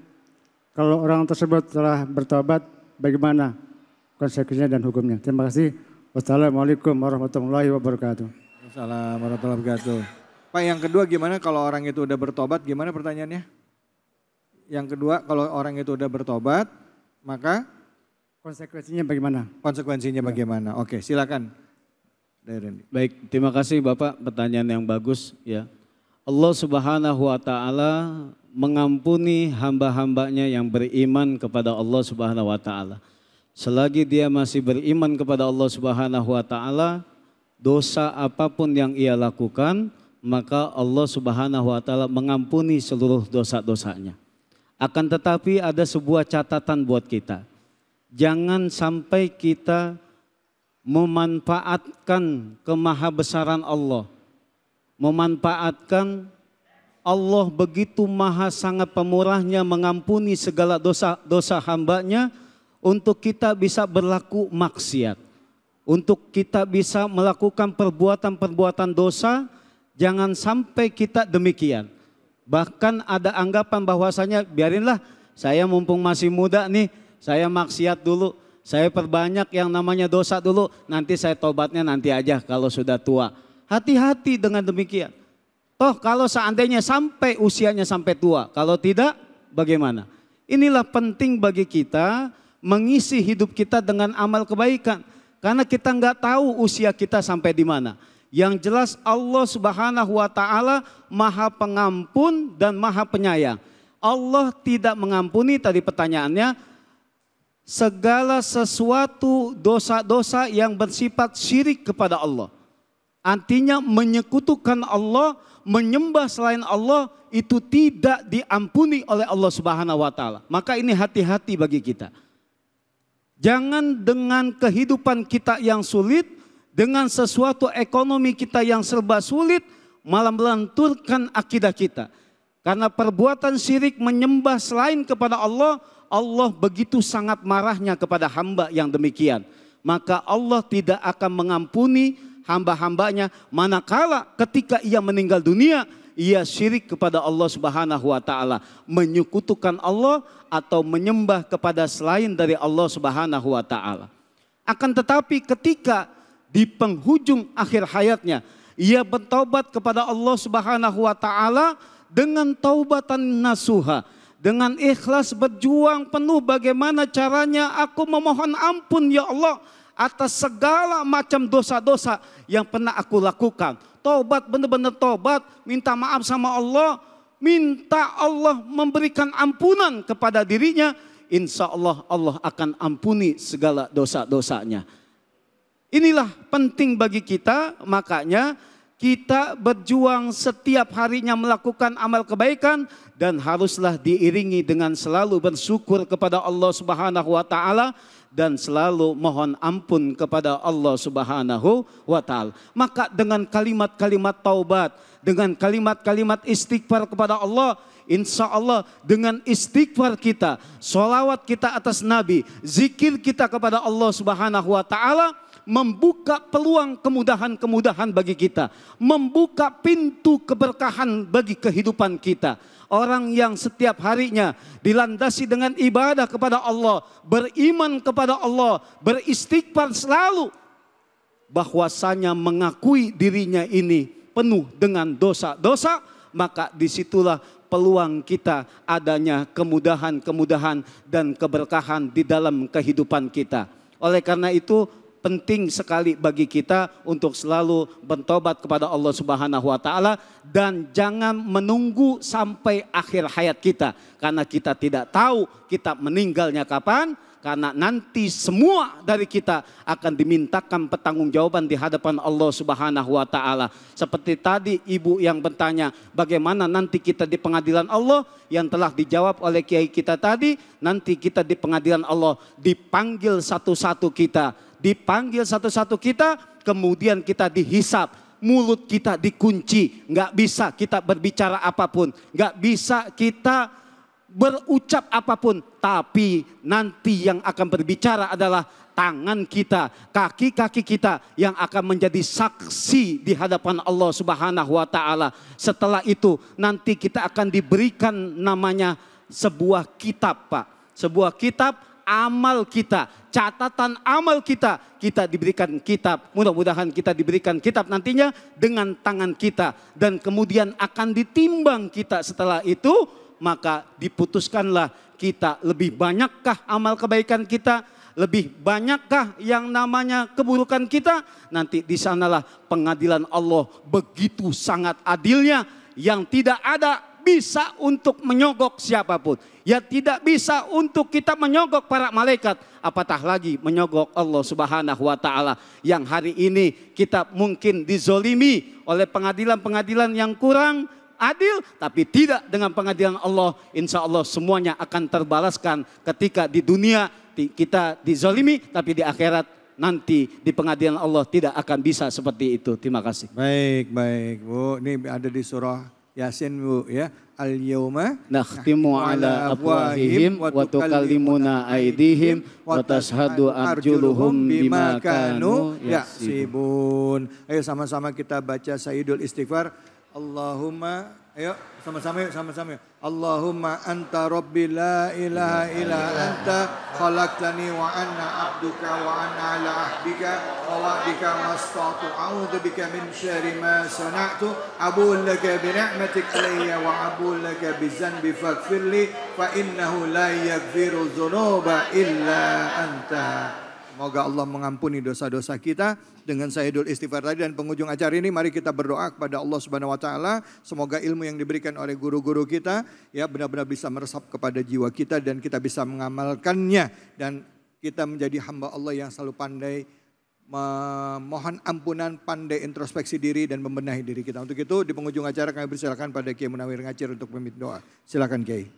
kalau orang tersebut telah bertobat, bagaimana konsekuensinya dan hukumnya? Terima kasih. Wassalamualaikum warahmatullahi wabarakatuh. Assalamualaikum warahmatullahi wabarakatuh. Pak, yang kedua gimana kalau orang itu udah bertobat? Gimana pertanyaannya? Yang kedua, kalau orang itu udah bertobat, maka konsekuensinya bagaimana? Konsekuensinya bagaimana? Oke, silakan. Baik, terima kasih Bapak, pertanyaan yang bagus ya. Allah Subhanahu wa taala mengampuni hamba-hambanya yang beriman kepada Allah Subhanahu wa taala. Selagi dia masih beriman kepada Allah Subhanahu wa taala, dosa apapun yang ia lakukan, maka Allah Subhanahu wa taala mengampuni seluruh dosa-dosanya. Akan tetapi ada sebuah catatan buat kita. Jangan sampai kita memanfaatkan kemahabesaran Allah. Memanfaatkan Allah begitu maha sangat pemurahnya mengampuni segala dosa hambanya, untuk kita bisa berlaku maksiat, untuk kita bisa melakukan perbuatan-perbuatan dosa, jangan sampai kita demikian. Bahkan ada anggapan bahwasanya biarinlah saya mumpung masih muda nih, saya maksiat dulu, saya perbanyak yang namanya dosa dulu, nanti saya tobatnya nanti aja kalau sudah tua. Hati-hati dengan demikian. Toh kalau seandainya sampai usianya sampai tua, kalau tidak bagaimana? Inilah penting bagi kita mengisi hidup kita dengan amal kebaikan. Karena kita nggak tahu usia kita sampai di mana. Yang jelas Allah Subhanahu wa taala Maha Pengampun dan Maha Penyayang. Allah tidak mengampuni, tadi pertanyaannya, segala sesuatu dosa-dosa yang bersifat syirik kepada Allah. Artinya menyekutukan Allah, menyembah selain Allah, itu tidak diampuni oleh Allah Subhanahu wa taala. Maka ini hati-hati bagi kita. Jangan dengan kehidupan kita yang sulit, dengan sesuatu ekonomi kita yang serba sulit, malah melanturkan akidah kita. Karena perbuatan syirik menyembah selain kepada Allah, Allah begitu sangat marahnya kepada hamba yang demikian. Maka Allah tidak akan mengampuni hamba-hambanya manakala ketika ia meninggal dunia, ia syirik kepada Allah Subhanahu wa taala, menyekutukan Allah atau menyembah kepada selain dari Allah Subhanahu wa taala. Akan tetapi ketika di penghujung akhir hayatnya ia bertaubat kepada Allah Subhanahu wa taala dengan taubatan nasuha, dengan ikhlas berjuang penuh bagaimana caranya aku memohon ampun ya Allah atas segala macam dosa-dosa yang pernah aku lakukan. Taubat, benar-benar taubat, minta maaf sama Allah, minta Allah memberikan ampunan kepada dirinya. Insya Allah Allah akan ampuni segala dosa-dosanya. Inilah penting bagi kita, makanya kita berjuang setiap harinya melakukan amal kebaikan dan haruslah diiringi dengan selalu bersyukur kepada Allah Subhanahu wa taala dan selalu mohon ampun kepada Allah Subhanahu wa taala. Maka dengan kalimat-kalimat taubat, dengan kalimat-kalimat istighfar kepada Allah, insya Allah dengan istighfar kita, sholawat kita atas Nabi, zikir kita kepada Allah Subhanahu wa taala, membuka peluang kemudahan-kemudahan bagi kita, membuka pintu keberkahan bagi kehidupan kita. Orang yang setiap harinya dilandasi dengan ibadah kepada Allah, beriman kepada Allah, beristighfar selalu, bahwasanya mengakui dirinya ini penuh dengan dosa-dosa, maka disitulah peluang kita adanya kemudahan-kemudahan dan keberkahan di dalam kehidupan kita. Oleh karena itu penting sekali bagi kita untuk selalu bertobat kepada Allah Subhanahu wa taala dan jangan menunggu sampai akhir hayat kita, karena kita tidak tahu kita meninggalnya kapan, karena nanti semua dari kita akan dimintakan pertanggungjawaban di hadapan Allah Subhanahu wa taala. Seperti tadi ibu yang bertanya bagaimana nanti kita di pengadilan Allah, yang telah dijawab oleh kiai kita tadi, nanti kita di pengadilan Allah dipanggil satu-satu kita, kemudian kita dihisap, mulut kita dikunci, nggak bisa kita berbicara apapun, nggak bisa kita berucap apapun, tapi nanti yang akan berbicara adalah tangan kita, kaki-kaki kita yang akan menjadi saksi di hadapan Allah Subhanahu wa taala. Setelah itu nanti kita akan diberikan namanya sebuah kitab, Pak. Sebuah kitab amal kita, catatan amal kita, kita diberikan kitab. Mudah-mudahan kita diberikan kitab nantinya dengan tangan kita, dan kemudian akan ditimbang kita setelah itu, maka diputuskanlah kita lebih banyakkah amal kebaikan kita, lebih banyakkah yang namanya keburukan kita. Nanti di sanalah pengadilan Allah begitu sangat adilnya, yang tidak ada bisa untuk menyogok siapapun. Ya tidak bisa untuk kita menyogok para malaikat, apatah lagi menyogok Allah Subhanahu wa taala, yang hari ini kita mungkin dizolimi oleh pengadilan-pengadilan yang kurang adil, tapi tidak dengan pengadilan Allah. Insya Allah semuanya akan terbalaskan ketika di dunia kita dizolimi, tapi di akhirat nanti di pengadilan Allah tidak akan bisa seperti itu. Terima kasih. Baik Bu, ini ada di surah Yasin Bu ya. Al-yawma nakhtimu ala afwahihim wa tukallimuna aydihim wa tashhadu arjuluhum bima kanu yaksibun. Ayo sama-sama kita baca Sayyidul Istighfar. Allahumma, ayo sama-sama yuk, sama-sama yuk. Allahumma anta rabbi la ilaha illa anta khalaqtani wa anna abduka wa anna ala ahdika wa wa'dika mastatu a'udhu bika min syarri ma sana'tu abu'u laka bi ni'matik alayya wa abu'u laka bi zanbi faghfirli fa innahu la yaghfiru dzunuba illa anta. Semoga Allah mengampuni dosa-dosa kita dengan Sayyidul Istighfar tadi. Dan penghujung acara ini mari kita berdoa kepada Allah Subhanahu wa taala, semoga ilmu yang diberikan oleh guru-guru kita ya benar-benar bisa meresap kepada jiwa kita dan kita bisa mengamalkannya, dan kita menjadi hamba Allah yang selalu pandai memohon ampunan, pandai introspeksi diri dan membenahi diri kita. Untuk itu di penghujung acara kami persilakan pada Kiai Munawir Ngacir untuk memimpin doa. Silakan Kiai.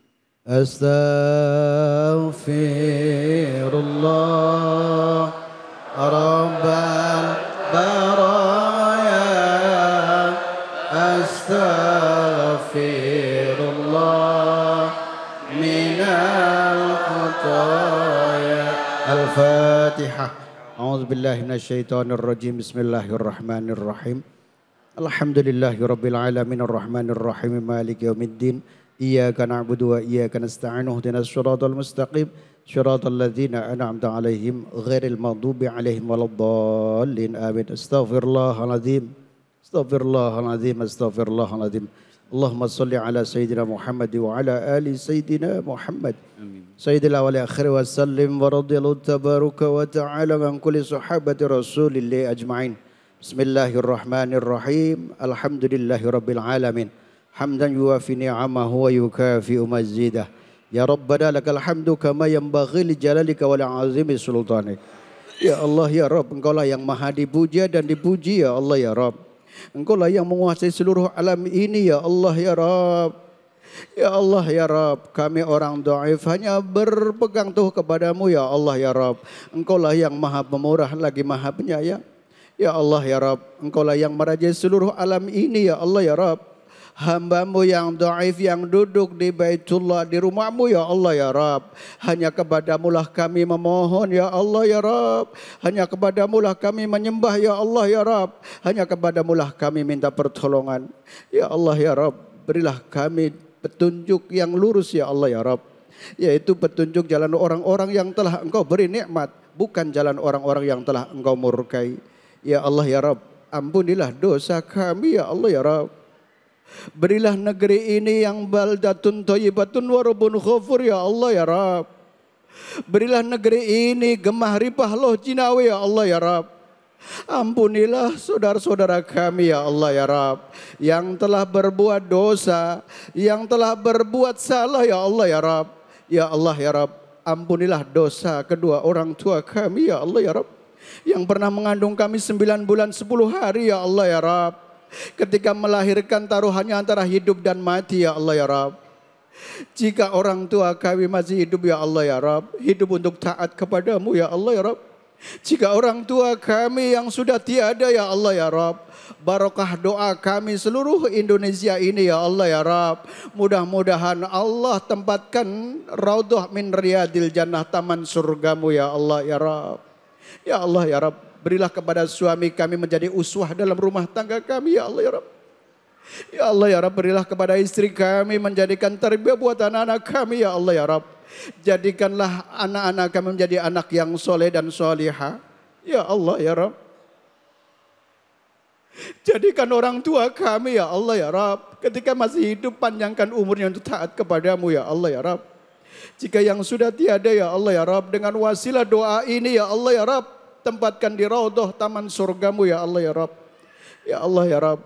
Astaghfirullah الخطايا الفاتحة أعوذ بالله من الشيطان الرجيم بسم الله الرحمن الرحيم الحمد لله رب العالمين الرحمن الرحيم مالك يوم الدين إياك نعبد وإياك نستعين اهدنا الصراط المستقيم صراط الذين أنعمت عليهم غير المغضوب عليهم ولا الضالين آمين استغفر الله العظيم استغفر الله العظيم استغفر الله العظيم اللهم صل على سيدنا محمد وعلى آل سيدنا محمد سيد الأول والآخر وسلم ورضي الله تبارك وتعالى عن كل صحابة رسول الله أجمعين بسم الله الرحمن الرحيم الحمد لله رب العالمين حمدا يوافي نعمه ويكافئ مزيده يا ربنا لك الحمد كما ينبغي لجلالك ولعظيم سلطانك ya Allah ya Rabb engkaulah yang maha dipuja dan dipuji ya Allah ya Rabb engkaulah yang menguasai seluruh alam ini ya Allah ya Rabb ya Allah ya Rabb kami orang dhaif hanya berpegang teguh kepadamu ya Allah ya Rabb engkaulah yang maha pemurah lagi maha penyayang ya Allah ya Rabb engkaulah yang merajai seluruh alam ini ya Allah ya Rabb hamba-Mu yang dhaif yang duduk di Baitullah di rumah-Mu ya Allah ya Rabb hanya kepadamu lah kami memohon ya Allah ya Rabb hanya kepadamu lah kami menyembah ya Allah ya Rabb hanya kepadamu lah kami minta pertolongan ya Allah ya Rabb berilah kami petunjuk yang lurus ya Allah ya Rabb yaitu petunjuk jalan orang-orang yang telah Engkau beri nikmat bukan jalan orang-orang yang telah Engkau murkai ya Allah ya Rabb ampunilah dosa kami ya Allah ya Rabb berilah negeri ini yang baldatun thayyibatun wa rabbun ghafur ya Allah ya Rabb berilah negeri ini gemah ripah loh Cinawe ya Allah ya Rabb ampunilah saudara-saudara kami ya Allah ya Rabb yang telah berbuat dosa yang telah berbuat salah ya Allah ya Rabb ya Allah ya Rabb ampunilah dosa kedua orang tua kami ya Allah ya Rabb yang pernah mengandung kami 9 bulan 10 hari ya Allah ya Rabb ketika melahirkan taruhannya antara hidup dan mati ya Allah ya Rabb jika orang tua kami masih hidup ya Allah ya Rabb hidup untuk taat kepadamu ya Allah ya Rabb jika orang tua kami yang sudah tiada ya Allah ya Rabb barokah doa kami seluruh Indonesia ini ya Allah ya Rabb mudah-mudahan Allah tempatkan raudhah min riyadil jannah taman surgamu ya Allah ya Rabb ya Allah ya Rabb berilah kepada suami kami menjadi uswah dalam rumah tangga kami ya Allah ya Rabb. Ya Allah ya Rabb berilah kepada istri kami menjadikan tarbiyah buat anak-anak kami ya Allah ya Rabb. Jadikanlah anak-anak kami menjadi anak yang soleh dan solihah. Ya Allah ya Rabb. Jadikan orang tua kami ya Allah ya Rabb. Ketika masih hidup panjangkan umurnya untuk taat kepadamu ya Allah ya Rabb. Jika yang sudah tiada ya Allah ya Rabb dengan wasilah doa ini ya Allah ya Rabb. Tempatkan di raudhah taman surgamu ya Allah ya Rabb. Ya Allah ya Rabb.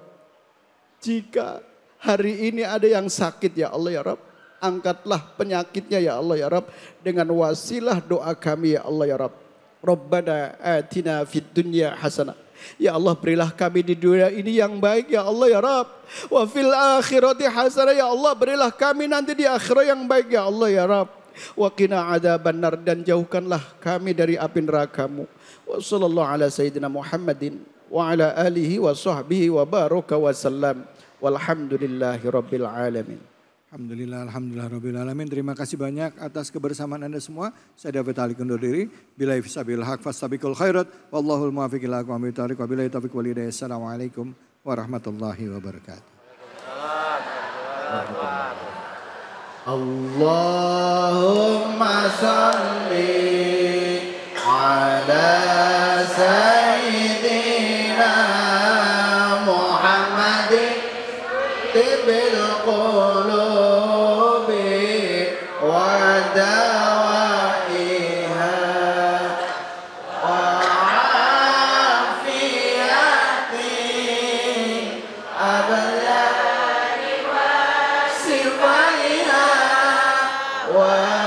Jika hari ini ada yang sakit ya Allah ya Rabb. Angkatlah penyakitnya ya Allah ya Rabb. Dengan wasilah doa kami ya Allah ya Rabb. Rabbana atina fid dunya hasanah. Ya Allah berilah kami di dunia ini yang baik ya Allah ya Rabb. Wa fil akhirati hasanah ya Allah berilah kami nanti di akhirat yang baik ya Allah ya Rabb. Wa qina adzabannar dan jauhkanlah kami dari api neraka-Mu. Wa sallallahu ala sayyidina Muhammadin wa ala alihi wa sahbihi wa baraka wa sallam. Walhamdulillahi rabbil alamin. Alhamdulillah rabbil alamin. Terima kasih banyak atas kebersamaan Anda semua. Saya David Ali undur diri. Billahi fisabil haq fastabiqul khairat. Wallahul muwaffiq ila aqwamit thoriq. Wabillahi taufiq wal hidayah. Assalamualaikum warahmatullahi wabarakatuh. Allahumma salli ala sayyidina Muhammadin tibil qulubi wa dawaiha wa afiyati abadani wa sifaiha wa